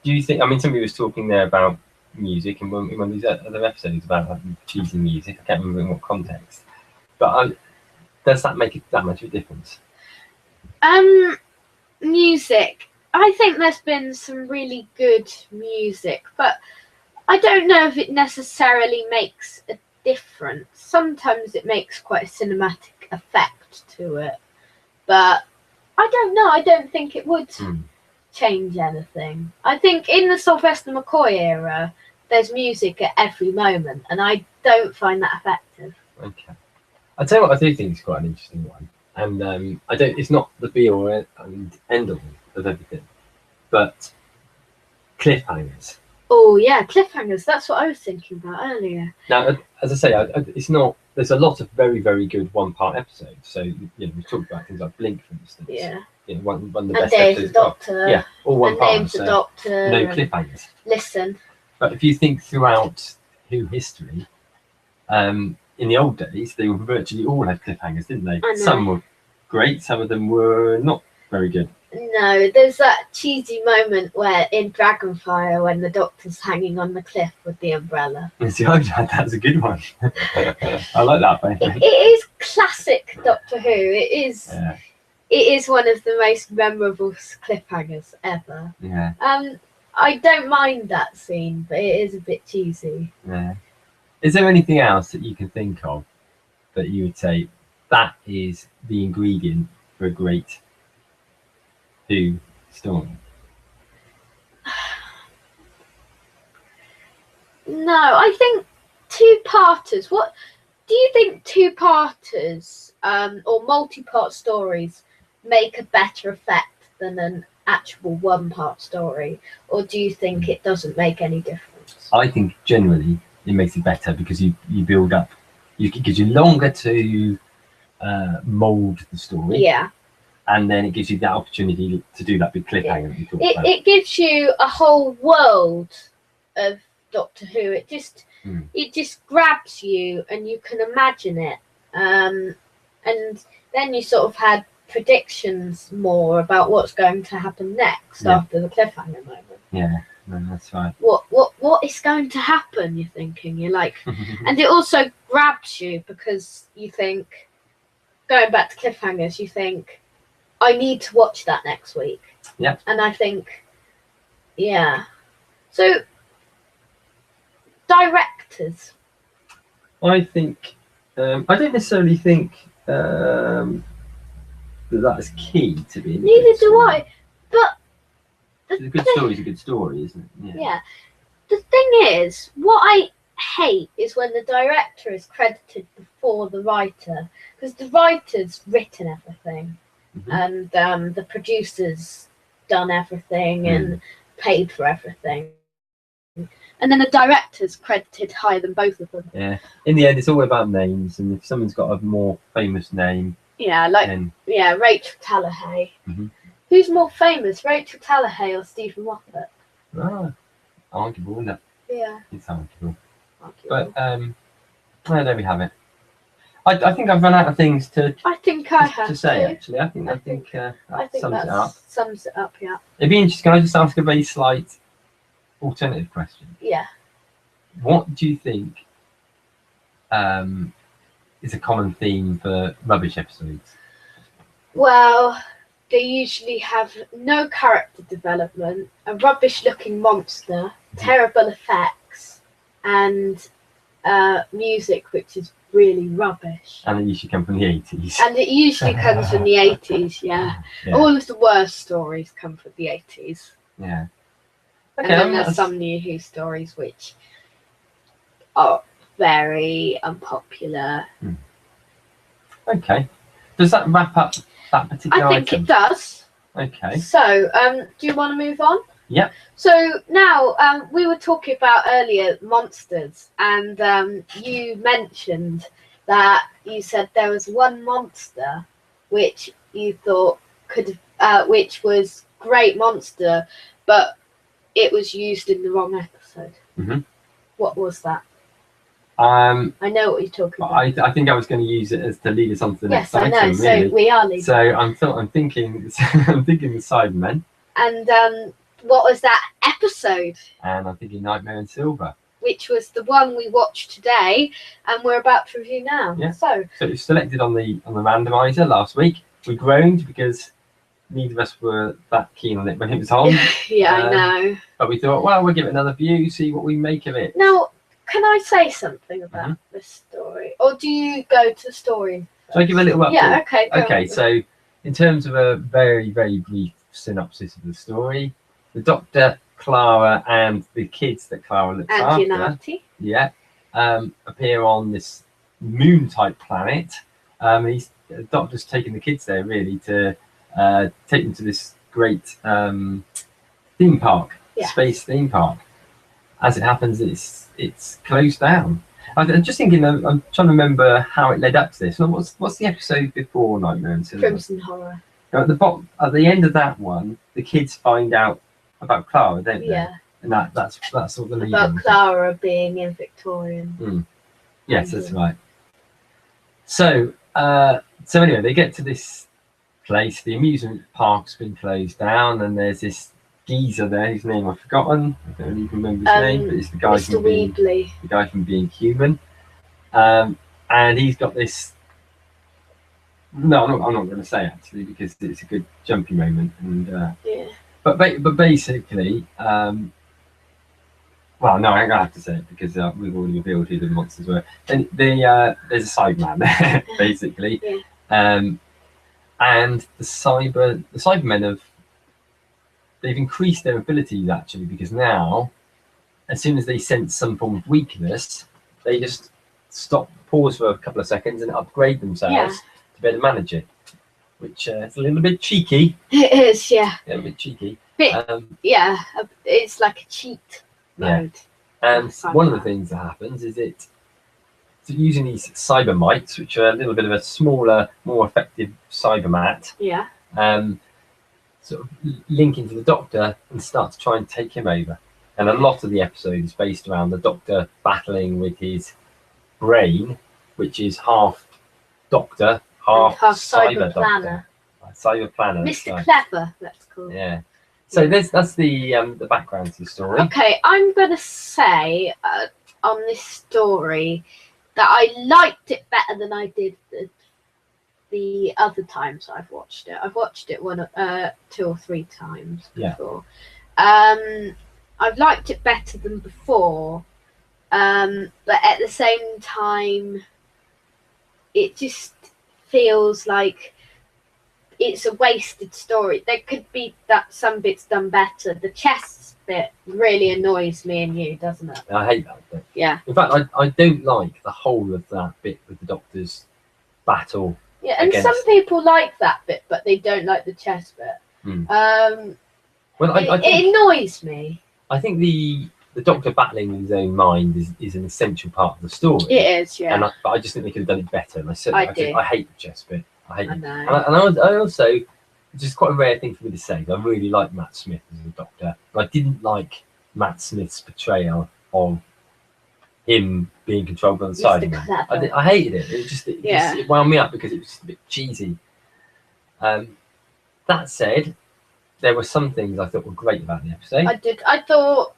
do you think, I mean, somebody was talking there about music and one of these other episodes about choosing music, I can't remember in what context, but does that make that much of a difference?
Music. I think there's been some really good music, but I don't know if it necessarily makes a difference. Sometimes it makes quite a cinematic effect to it, but I don't know. I don't think it would change anything. I think in the Sylvester McCoy era, there's music at every moment, and I don't find that effective.
Okay. I'll tell you what I do think is quite an interesting one, and it's not the be all and end all of everything, but cliffhangers.
Oh yeah, cliffhangers. That's what I was thinking about earlier.
Now, as I say, it's not. There's a lot of very, very good one-part episodes. So we talked about things like Blink, for instance.
Yeah.
One of the
and
best
Dave's
episodes.
Doctor.
Yeah, all one part.
Name's the Doctor.
No cliffhangers.
Listen.
But if you think throughout Who history, in the old days, they virtually all had cliffhangers, didn't they? Some were great. Some of them were not very good.
No, there's that cheesy moment where in Dragonfire when the Doctor's hanging on the cliff with the umbrella.
See, that's a good one. I like that.
It is classic Doctor Who. It is.
Yeah.
It is one of the most memorable cliffhangers ever.
Yeah.
I don't mind that scene, but it is a bit cheesy.
Yeah. Is there anything else that you can think of that you would say that is the ingredient for a great Who story?
No, I think two-parters. What do you think two-parters or multi-part stories make a better effect than an actual one-part story, or do you think it doesn't make any difference?
I think generally it makes it better because you build up. It gives you longer to mould the story.
Yeah.
And then it gives you that opportunity to do that big cliffhanger that you talked about.
It gives you a whole world of Doctor Who. It just grabs you and you can imagine it. And then you sort of had predictions more about what's going to happen next after the cliffhanger moment.
Yeah, no, that's right.
What is going to happen? You're thinking. You're like, and it also grabs you because you think, going back to cliffhangers, you think, I need to watch that next week.
Yeah.
And I think, yeah. So, directors.
I think, I don't necessarily think that is key to being.
Neither do I. But
a good story is a good story, isn't it?
Yeah. The thing is, what I hate is when the director is credited before the writer, because the writer's written everything, and the producer's done everything and paid for everything. And then the director's credited higher than both of them.
Yeah. In the end, it's all about names, and if someone's got a more famous name,
Rachel Tallahay. Who's more famous, Rachel Tallahay or Stephen Moffat?
Arguable, isn't it?
Yeah.
It's arguable. But there we have it. I think I've run out of things to say. Actually, I think that
sums it up. Yeah.
It'd be interesting. Can I just ask a very slight alternative question?
Yeah.
What do you think is a common theme for rubbish episodes?
Well, they usually have no character development, a rubbish-looking monster, terrible effects, and music which is really rubbish.
And it usually come from the 80s.
And it usually comes from the 80s, yeah. All of the worst stories come from the 80s.
Yeah.
And then there's some New Who stories which are very unpopular.
Okay. Does that wrap up that particular
I think
item?
it does.
Okay.
So, do you want to move on?
Yeah.
So now we were talking about earlier monsters, and you mentioned that you said there was one monster which you thought which was great monster, but it was used in the wrong episode. What was that?
I
know what you're talking about.
I think I was going to use it as to lead us on to the next item.
Yes, I know.
Really.
So we are leading.
So I'm thinking the Cybermen.
And what was that episode?
And I'm thinking Nightmare in Silver,
which was the one we watched today, and we're about to review now.
Yeah.
So
it was selected on the randomizer last week. We groaned because neither of us were that keen on it when it was on.
yeah, I know.
But we thought, well, we'll give it another view, see what we make of it.
Now, can I say something about this story, or do you go to the story?
So I give a little update.
Yeah, okay.
Okay, so in terms of a very, very brief synopsis of the story, the Doctor, Clara, and the kids that Clara looks after,
Unati.
appear on this moon-type planet. The Doctor's taking the kids there really to take them to this great theme park, space theme park. As it happens, it's closed down. I'm just thinking. I'm trying to remember how it led up to this. What's the episode before Nightmare in Silver?
Crimson Horror.
At the end of that one, the kids find out about Clara, don't they?
Yeah.
And that's sort of the lead.
About Clara being in Victorian.
Yes, that's right. So anyway, they get to this place. The amusement park's been closed down, and there's this geezer there whose name I've forgotten. I don't even remember his name, but it's the guy
Mr. Weebly.
The guy from Being Human. And he's got this. No, I'm not going to say actually because it's a good jumpy moment. And but basically, well, no, I'm gonna have to say it because we've already revealed who the monsters were. And there's a Cyberman there, basically. And the Cybermen they've increased their abilities actually, because now, as soon as they sense some form of weakness, they just pause for a couple of seconds and upgrade themselves to better manage it, which is a little bit cheeky.
It is, yeah.
A bit cheeky.
It's like a cheat mode.
And one of the things that happens is using these cyber mites, which are a little bit of a smaller, more effective cybermat.
Yeah.
Sort of link into the Doctor and start to try and take him over. And a lot of the episode is based around the Doctor battling with his brain, which is half Doctor, half cyber
planner.
Cyber planner.
Mr. Clever, let's call it.
Yeah. So that's the background to the story.
Okay, I'm gonna say on this story that I liked it better than I did the other times I've watched it. I've watched it 2 or 3 times before. I've liked it better than before, but at the same time, it just feels like it's a wasted story. There could be some bits done better. The chess bit really annoys me and you, doesn't it?
I hate that bit.
Yeah.
In fact, I don't like the whole of that bit with the Doctor's battle.
Yeah, and some people like that bit, but they don't like the chess bit.
Well,
it annoys me.
I think the Doctor battling with his own mind is an essential part of the story.
It is, yeah.
But I just think they could have done it better. And I hate the chess bit. I hate it. And I also, it's just quite a rare thing for me to say, I really like Matt Smith as a Doctor, but I didn't like Matt Smith's portrayal of him being controlled by the Cybermen. I hated it. It wound me up because it was just a bit cheesy. That said, there were some things I thought were great about the episode.
I thought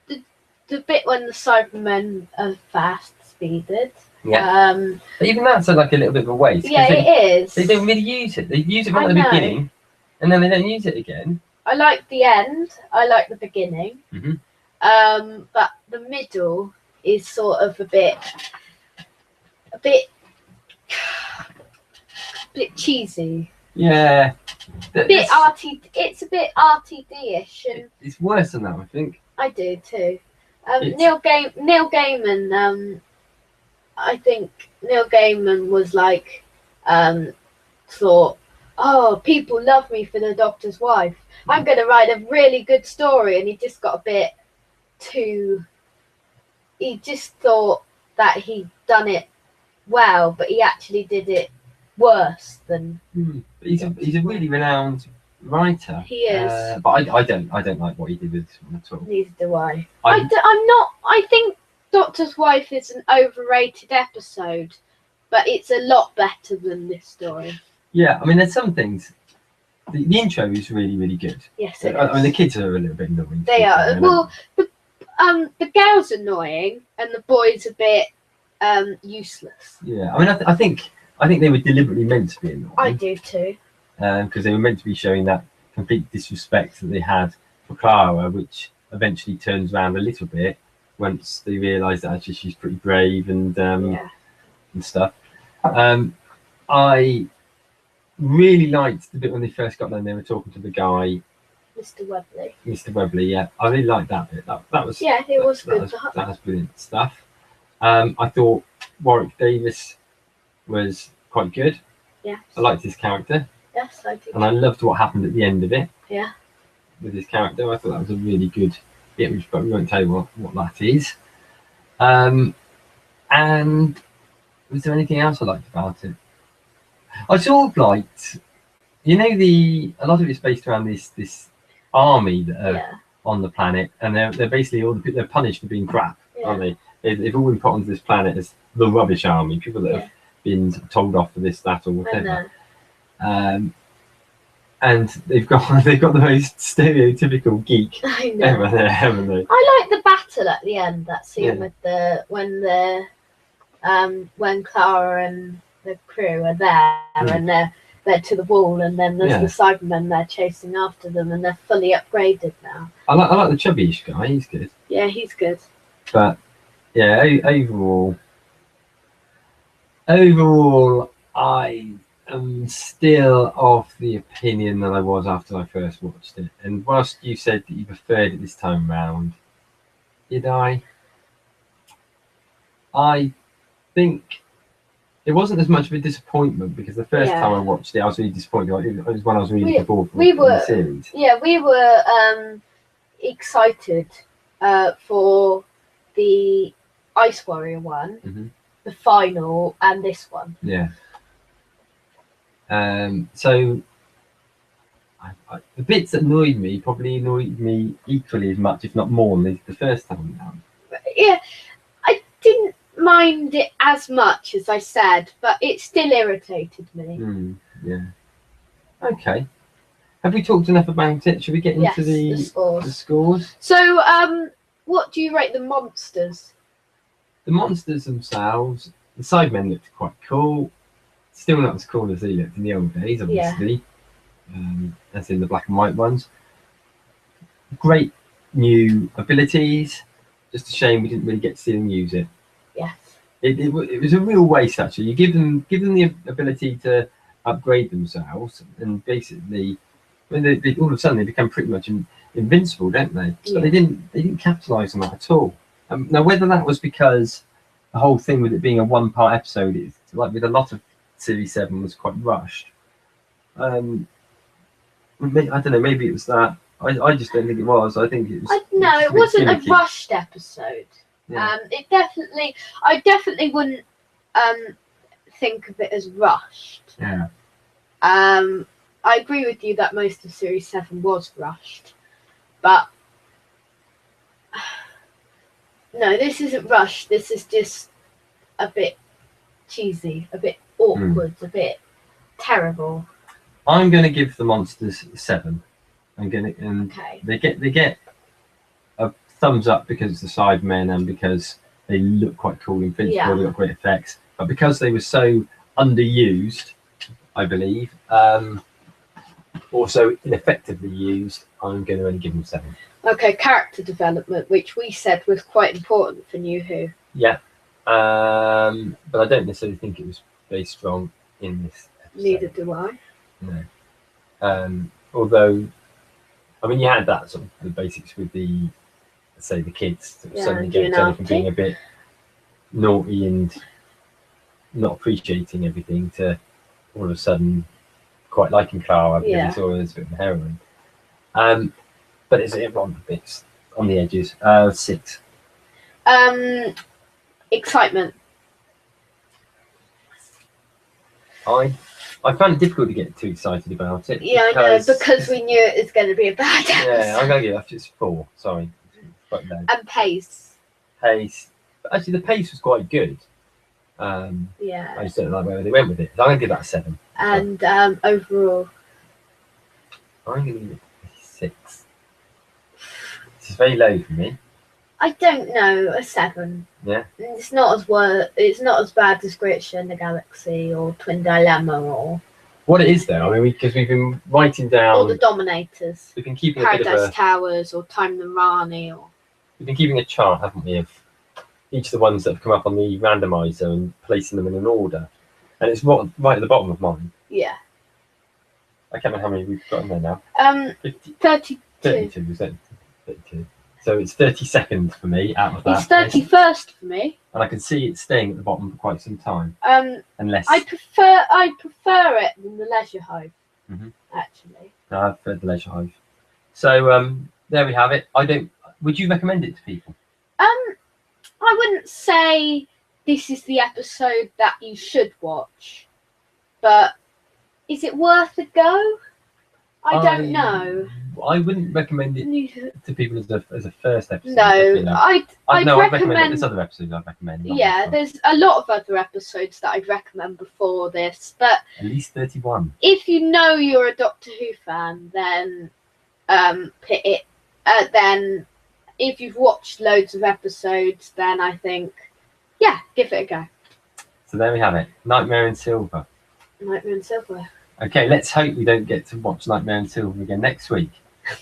the bit when the Cybermen are fast speeded
Yeah. But even that's like a little bit of a waste. 'cause
Yeah, it is.
They don't really use it. They use it right
I
at the
know.
beginning, and then they don't use it again.
I like the end. I like the beginning.
Mhm.
But the middle is sort of a bit cheesy.
Yeah.
A bit it's a bit RTD-ish, and
It's worse than that, I think.
I do too.
It's-
Neil Gaiman. I think Neil Gaiman was like, thought, oh, people love me for the Doctor's Wife. I'm going to write a really good story, and he just got a bit too. He just thought that he'd done it well, but he actually did it worse than.
He's a really renowned writer.
He is.
But I don't like what he did with this one at all.
Neither do I. I'm not. I think Doctor's Wife is an overrated episode, but it's a lot better than this story.
Yeah, I mean, there's some things. The intro is really, really good.
Yes, it
I mean, the
is.
kids are a little bit annoying.
They are. Well, the girl's annoying, and the boy's a bit useless.
Yeah, I mean, I think they were deliberately meant to be annoying.
I do too.
Because they were meant to be showing that complete disrespect that they had for Clara, which eventually turns around a little bit once they realise that actually she's pretty brave and and stuff. I really liked the bit when they first got there and they were talking to the guy, Mr. Webley. Yeah, I really liked that bit. That was
it was good.
That was brilliant stuff. I thought Warwick Davis was quite good.
Yeah,
I liked his character.
Yes, I do.
And I loved what happened at the end of it.
Yeah.
With his character, I thought that was a really good bit, but we won't tell you what that is. And was there anything else I liked about it? I sort of liked, a lot of it's based around this army that are on the planet, and they're basically they're punished for being crap, aren't they? They've all been put onto this planet as the rubbish army, people that have been told off for this, that, or whatever. And they've got the most stereotypical geek ever there, haven't they?
I like the battle at the end. That scene with when Clara and the crew are there and they're to the wall, and then there's the Cybermen there chasing after them, and they're fully upgraded now.
I like the chubbyish guy. He's good.
Yeah, he's good.
But yeah, overall, I am still of the opinion that I was after I first watched it. And whilst you said that you preferred it this time round, did I? I think it wasn't as much of a disappointment, because the first time I watched it, I was really disappointed. It was when I was really looking forward to the series.
Yeah, we were excited for the Ice Warrior one, the final, and this one.
Yeah. So the bits that annoyed me probably annoyed me equally as much, if not more, than the first time round.
Yeah, I didn't mind it as much as I said, but it still irritated me.
Yeah. Okay. Have we talked enough about it? Should we get into the scores?
So, what do you rate the monsters?
The monsters themselves, the Cybermen looked quite cool. Still not as cool as they looked in the old days, obviously. As in the black and white ones. Great new abilities. Just a shame we didn't really get to see them use it.
Yes.
It was a real waste, actually. You give them the ability to upgrade themselves, and basically, they all of a sudden they become pretty much invincible, don't they? But they didn't capitalise on that at all. Now, whether that was because the whole thing with it being a one-part episode, is like with a lot of Series 7, was quite rushed. I don't know. Maybe it was that. I just don't think it was. I think it was.
No, it wasn't a rushed episode.
Yeah.
I definitely wouldn't think of it as rushed.
Yeah.
I agree with you that most of Series 7 was rushed, but no, this isn't rushed. This is just a bit cheesy, a bit awkward, a bit terrible.
I'm going to give the monsters 7. They get a thumbs up because it's the Cybermen and because they look quite cool in principle.
Yeah.
They got great effects, but because they were so underused, I believe, also ineffectively used, I'm going to only give them 7.
Okay, character development, which we said was quite important for New Who.
Yeah, but I don't necessarily think it was very strong in this episode.
Neither do I.
No. Although, I mean, you had that sort of the basics with the, say, the kids that
Yeah,
suddenly
Andrew
getting
and
Tony from being a bit naughty and not appreciating everything to all of a sudden quite liking Clara because
Yeah.
he saw her as a bit of a heroine. But it's on the bits, on the edges. 6.
Excitement.
I found it difficult to get too excited about it.
Yeah, I know, because we knew it was going to be a bad episode.
Yeah, I'm going to give it, it's 4, sorry. Quite low.
And pace.
Pace. But actually, the pace was quite good. I
Yeah.
just don't like where they went with it. So I'm going to give that a 7.
And overall.
I'm going to give it a 6. This is very low for me.
I don't know, a 7.
Yeah.
It's not as bad as Greatest Show in the Galaxy or Twin Dilemma or
What it is, though, I mean, because we've been writing
or
down,
The Dominators,
we've been keeping a bit of
Paradise
a,
Towers or Time the Rani or
we've been keeping a chart, haven't we, of each of the ones that have come up on the randomizer and placing them in an order. And it's right at the bottom of mine.
yeah.
I can't remember how many we've got in there now. 50,
32.
32, is it? 32. So it's 32nd for me out of that.
It's 31st for me.
And I can see it staying at the bottom for quite some time.
I prefer it than the Leisure Hive.
Mhm.
Actually.
No, I've read the Leisure Hive. So there we have it. Would you recommend it to people?
I wouldn't say this is the episode that you should watch, but is it worth a go? I don't know.
I wouldn't recommend it to people as a first episode.
No,
I'd
I'd
recommend
recommend.
there's other episodes I'd recommend. not
Yeah,
this
there's a lot of other episodes that I'd recommend before this, but
one. At least 31.
if you know you're a Doctor Who fan, then pit it. Then if you've watched loads of episodes, then I think, yeah, give it a go.
So there we have it. Nightmare in Silver.
Nightmare in Silver.
Okay, let's hope we don't get to watch Nightmare in Silver again next week.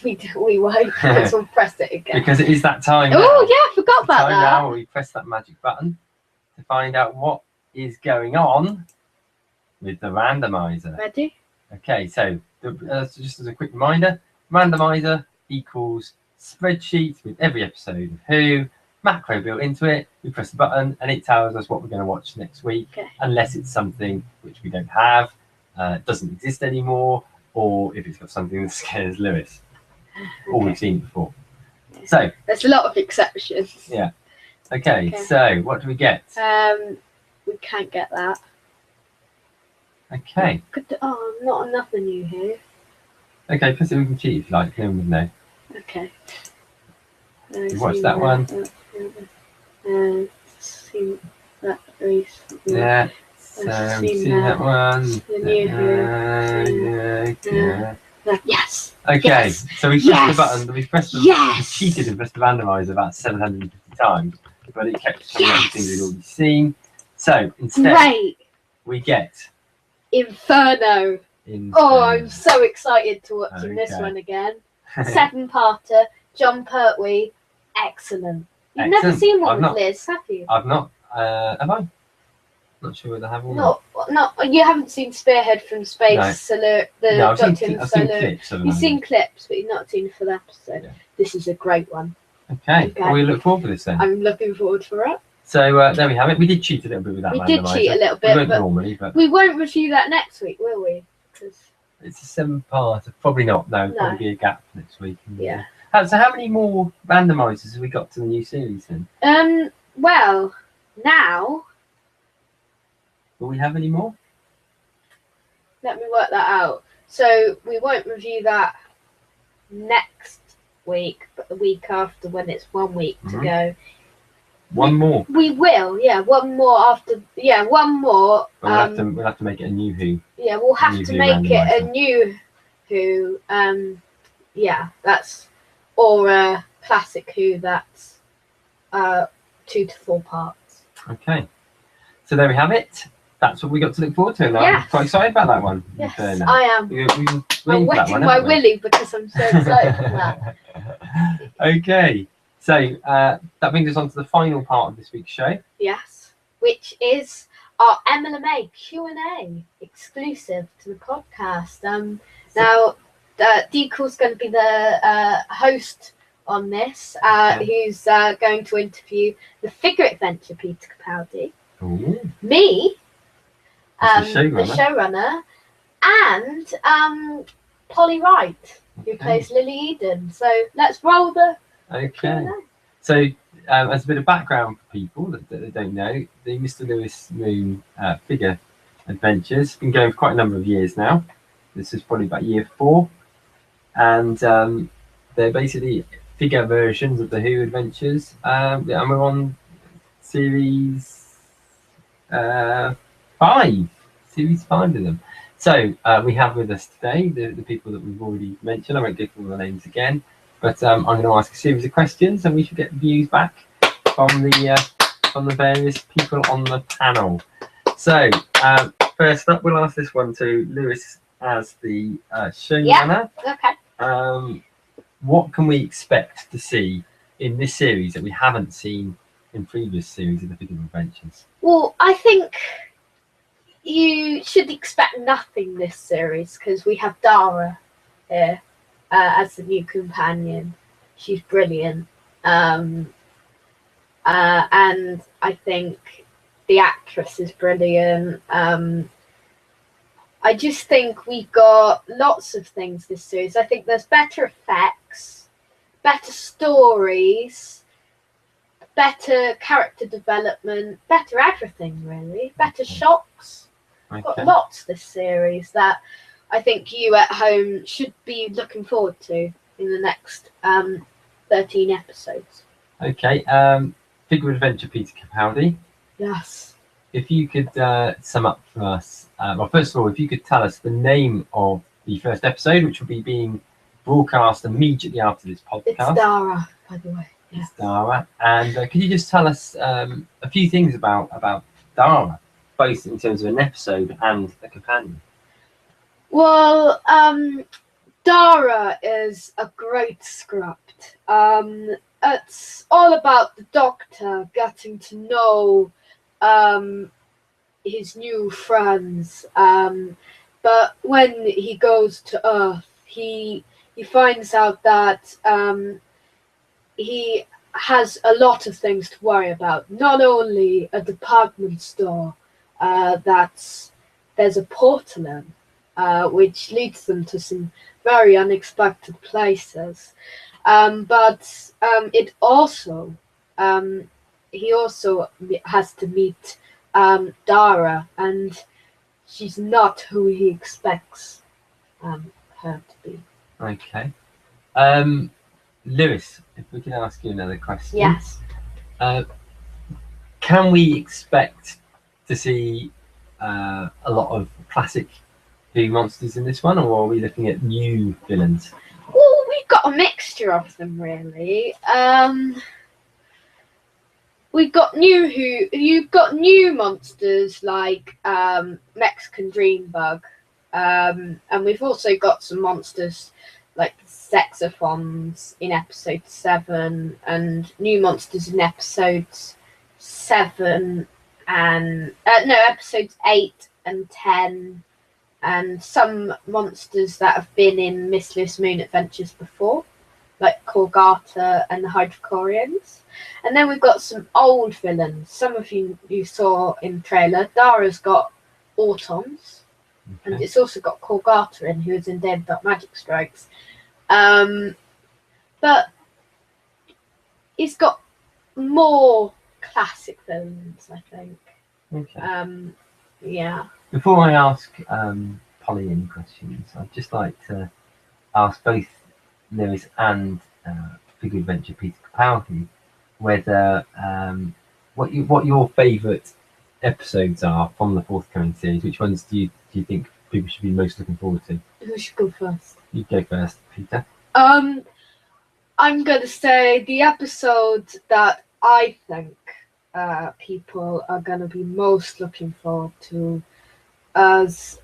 We won't, because we'll press it again.
Because it is that time.
Oh,
now.
yeah, I forgot
It's the
about
time
that.
now where we press that magic button to find out what is going on with the randomizer.
Ready?
Okay, so just as a quick reminder, randomizer equals spreadsheet with every episode of Who, macro built into it. We press the button and it tells us what we're going to watch next week,
Okay.
unless it's something which we don't have, doesn't exist anymore, or if it's got something that scares Lewis, or we've seen before. So,
There's a lot of exceptions.
yeah. Okay,
Okay.
so what do we get?
We can't get that.
Okay,
Not enough of you here.
okay, press it, we can cheat if you like, no one would know.
Okay.
You watched that one?
Seen that recently.
Yeah, so
I've
we've
seen
seen that one.
The New Who.
Yeah.
Yes.
Okay,
Yes.
so we pressed
Yes.
the button, we pressed the,
Yes.
we cheated and pressed the randomizer about 750 times, but it kept coming up with things we'd already seen. So instead,
Great.
we get
Inferno.
in.
Oh, I'm so excited to watching this
Okay.
one again. 7-parter. John Pertwee. Excellent. You've never
Excellent.
seen one
I've
with
not.
Liz, have you?
Have not. Have I? Not sure whether I have or
No, you haven't seen Spearhead from Space.
No.
The
No, I've
Doctor
seen
in
clips of
You've
them.
seen clips, but you've not seen the full episode.
Yeah.
This is a great one.
Okay,
Okay.
well, we look forward to this then.
I'm looking forward for it.
So there we have it. We did cheat a little bit with that
We
randomizer.
did cheat a little
We
bit,
won't
but
normally, but
we won't review that next week, will we? 'Cause-
it's a 7-part. Probably not. No,
No.
probably be a gap next week.
Yeah.
So how many more randomizers have we got to the new series then?
Well, now
Will we have any more?
let me work that out. So we won't review that next week, but the week after, when it's 1 week to
Mhm.
go.
One more.
We will, yeah, one more after, yeah, one more.
But we'll have to make it a new Who.
Yeah, we'll have
New
to
Who
make it a
randomizer.
new Who. Yeah, that's or a classic Who that's 2 to 4 parts.
Okay. So there we have it. That's what we got to look forward to. And
Yes.
I'm quite excited about that one.
Yes,
I
I am. I'm wetting my willy because I'm so excited for that.
Okay. So that brings us on to the final part of this week's show.
Yes, which is our MLMA Q&A exclusive to the podcast. Now, Decool's going to be the host on this, who's going to interview the figure adventure Peter Capaldi, me, the showrunner, and Polly Wright, who plays Lily Eden. So let's roll the Q&A.
So as a bit of background for people that don't know, the Mr. Lewis Moon figure adventures have been going for quite a number of years now. This is probably about year 4, and they're basically figure versions of the Who adventures, and we're on series 5 of them. So we have with us today the people that we've already mentioned. I won't go through all the names again, but I'm going to ask a series of questions, and we should get views back from the various people on the panel. So first up, we'll ask this one to Lewis as the showrunner.
Yeah. Okay.
What can we expect to see in this series that we haven't seen in previous series of the Figure Adventures?
Well, I think you should expect nothing this series because we have Dara here as the new companion. She's brilliant. And I think the actress is brilliant. I just think we got lots of things this series. I think there's better effects, better stories, better character development, better everything really, better shocks.
Okay.
Got lots this series that I think you at home should be looking forward to in the next 13 episodes.
Okay, Figure Adventure Peter Capaldi.
Yes.
If you could sum up for us, well, first of all, if you could tell us the name of the first episode, which will be being broadcast immediately after this podcast.
It's Dara, by the way.
It's Dara. And could you just tell us a few things about Dara, both in terms of an episode and a companion?
Well, Dara is a great script. It's all about the Doctor getting to know his new friends, but when he goes to Earth, he finds out that he has a lot of things to worry about. Not only a department store there's a portal in, which leads them to some very unexpected places, but it also he also has to meet Dara, and she's not who he expects her to be.
Okay. Lewis, if we can ask you another question.
Yes.
Can we expect to see a lot of classic Who monsters in this one, or are we looking at new villains?
Well, we've got a mixture of them, really. We've got you've got new monsters like Mexican Dream Bug, and we've also got some monsters like Sexophons in episode 7, and new monsters in episodes 7 and episodes 8 and 10, and some monsters that have been in Miss Lewis Moon Adventures before, like Korgata and the Hydrocorians. And then we've got some old villains. Some of you saw in the trailer. Dara's got Autons, and it's also got Korgata in, who is in Dead Magic Strikes. But it's got more classic villains, I think.
Okay.
Yeah.
Before I ask Polly any questions, I'd just like to ask both Lewis and Figure Adventure Peter Capaldi whether what your favourite episodes are from the forthcoming series. Which ones do you think people should be most looking forward to?
Who should go first?
You go first, Peter.
I'm gonna say the episode that I think people are going to be most looking forward to as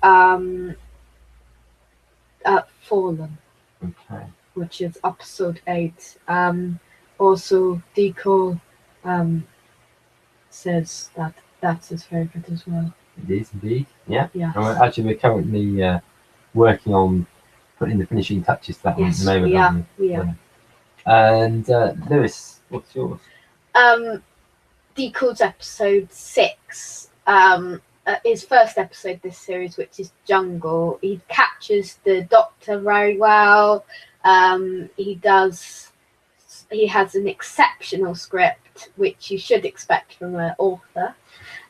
Fallen,
Okay.
which is episode 8. Also, Deco says that that's his favourite as well.
It is indeed. Yeah.
Yes.
And we're currently working on putting the finishing touches to that one at the moment. Aren't we?
we are.
And Lewis, what's yours?
Deco's episode 6. His first episode this series, which is Jungle. He captures the Doctor very well. He has an exceptional script, which you should expect from an author.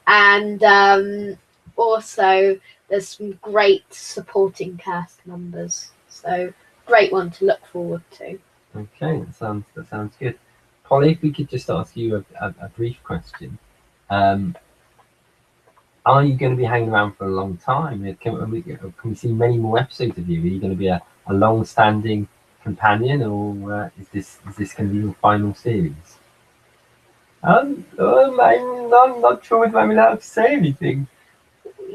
And also, there's some great supporting cast members. So, great one to look forward to.
Okay, that sounds good. Polly, if we could just ask you a brief question. Are you going to be hanging around for a long time? Can we see many more episodes of you? Are you going to be a long-standing companion, or is this going to be your final series? I'm not sure if I'm allowed to say anything.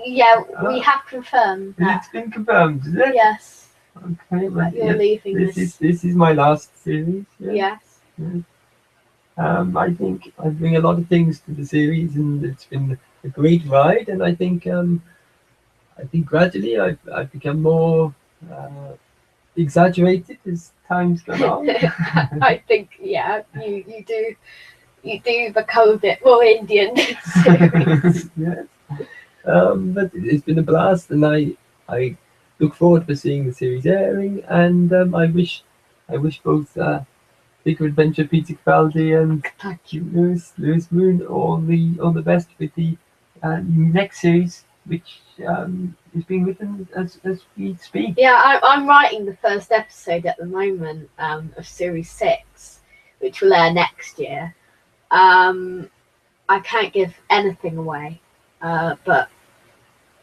Yeah, we have confirmed that.
It's been confirmed, is it?
Yes.
Okay, well,
You're leaving this.
This is my last series.
Yes.
I think I bring a lot of things to the series, and it's been a great ride. And I think gradually I've become more exaggerated as time's gone on.
I think you do become a bit more Indian in series.
Yes. But it's been a blast, and I look forward to seeing the series airing, and I wish both Bigger Adventure Peter Capaldi and
Thank you.
Lewis Moon all the best with the next series, which is being written as we speak.
Yeah, I'm writing the first episode at the moment of series 6, which will air next year. I can't give anything away, but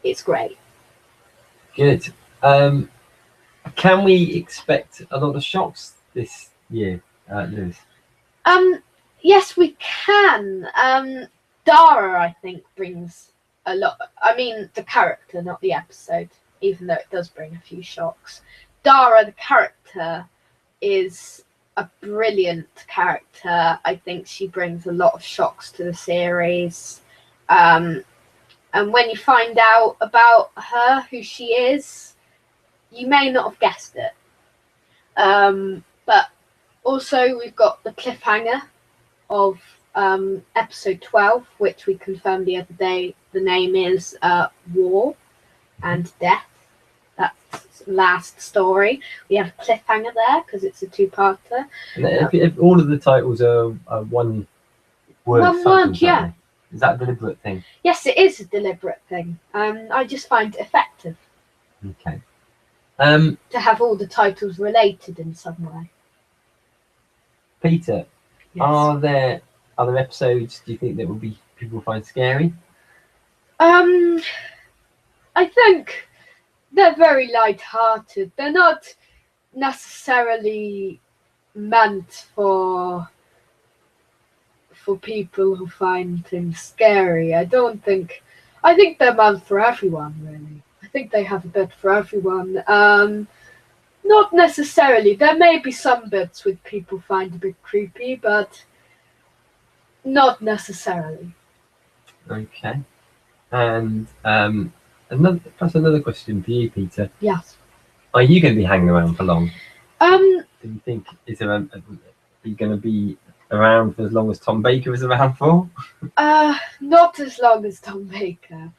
it's great.
Good. Can we expect a lot of shocks this year, Lewis?
Yes, we can. Dara, I think, brings a lot. I mean, the character, not the episode, even though it does bring a few shocks. Dara, the character, is a brilliant character. I think she brings a lot of shocks to the series. And when you find out about her, who she is, you may not have guessed it. But also, we've got the cliffhanger of episode 12, which we confirmed the other day. The name is War and Death. That's the last story. We have a cliffhanger there because it's a 2-parter.
And if all of the titles are one word,
One word, yeah.
Is that a deliberate thing?
Yes, it is a deliberate thing. I just find it effective
Okay.
to have all the titles related in some way.
Peter,
Yes.
are there other episodes do you think that people find scary?
I think they're very light-hearted. They're not necessarily meant for people who find things scary. I think they're meant for everyone, really. I think they have a bit for everyone. Not necessarily. There may be some bits which people find a bit creepy, but not necessarily.
Okay. And another question for you, Peter.
Yes.
Are you going to be hanging around for long?
Um.
Do you think are you going to be around for as long as Tom Baker is around for?
Not as long as Tom Baker.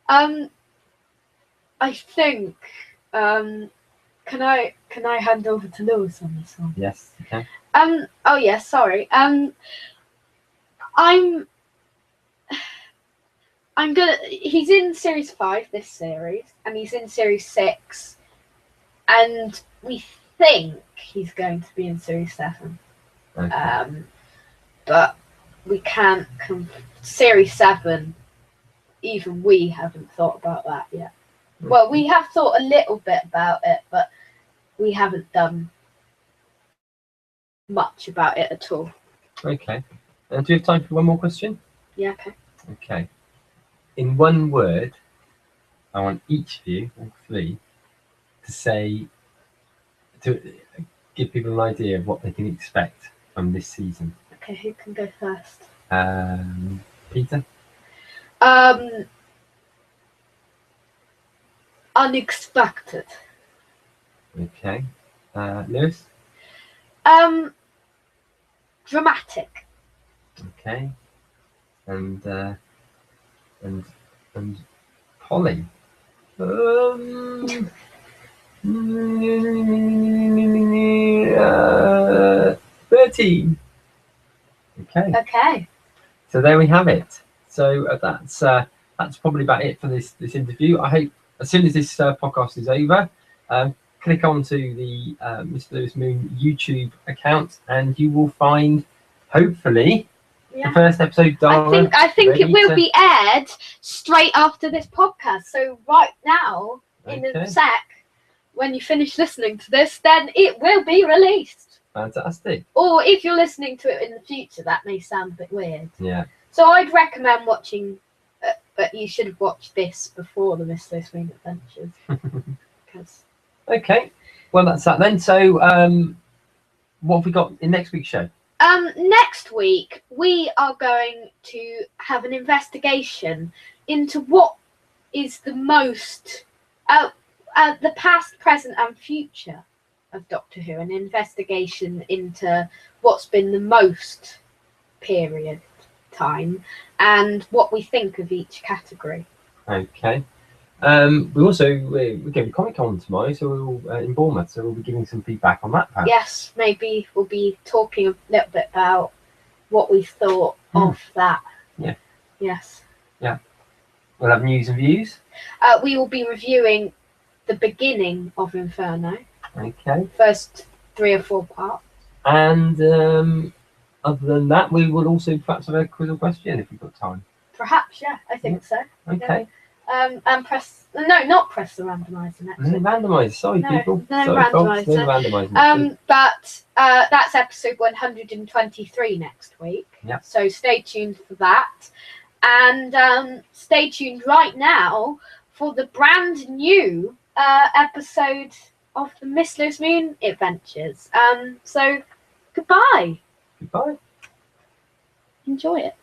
I think. Can I hand over to Lewis on this one?
Yes. Okay.
Oh yeah. Sorry. He's in series 5 this series, and he's in series 6, and we think he's going to be in series 7.
Okay.
But we can't. Series 7. Even we haven't thought about that yet.
Okay.
Well, we have thought a little bit about it, but we haven't done much about it at all.
Okay. And do we have time for one more question?
Yeah, okay.
Okay. In one word, I want each of you, all three, to give people an idea of what they can expect from this season.
Okay, who can go first?
Peter?
Unexpected.
Okay. Lewis?
Dramatic.
Okay. And Polly? 13. Okay.
Okay.
So there we have it. So that's probably about it for this interview. I hope as soon as this podcast is over, click onto the Mr. Lewis Moon YouTube account, and you will find hopefully the first episode. Dara,
I think it will
to...
be aired straight after this podcast. So right now, in a sec, when you finish listening to this, then it will be released.
Fantastic.
Or if you're listening to it in the future, that may sound a bit weird.
Yeah.
So I'd recommend watching, but you should have watched this before the Mr. Lewis Moon Adventures.
Okay. Well, that's that then. So, what have we got in next week's show?
Next week, we are going to have an investigation into what is the most, the past, present, and future of Doctor Who, an investigation into what's been the most period time and what we think of each category.
Okay. We're going to Comic-Con tomorrow, so we'll in Bournemouth, so we'll be giving some feedback on that. Perhaps.
Yes, maybe we'll be talking a little bit about what we thought of that.
Yeah.
Yes.
Yeah. We'll have news and views.
We will be reviewing the beginning of Inferno.
Okay.
First 3 or 4 parts.
And other than that, we will also perhaps have a quiz or question if we've got time.
Perhaps, yeah, I think so.
Okay.
Yeah. And not press the randomizer next week.
Randomizer, sorry people.
No
sorry,
randomizer.
Folks, no randomizer
but that's episode 123 next week.
Yeah.
So stay tuned for that. And stay tuned right now for the brand new episode of the Mr. Lewis Moon Adventures. So goodbye.
Goodbye.
Enjoy it.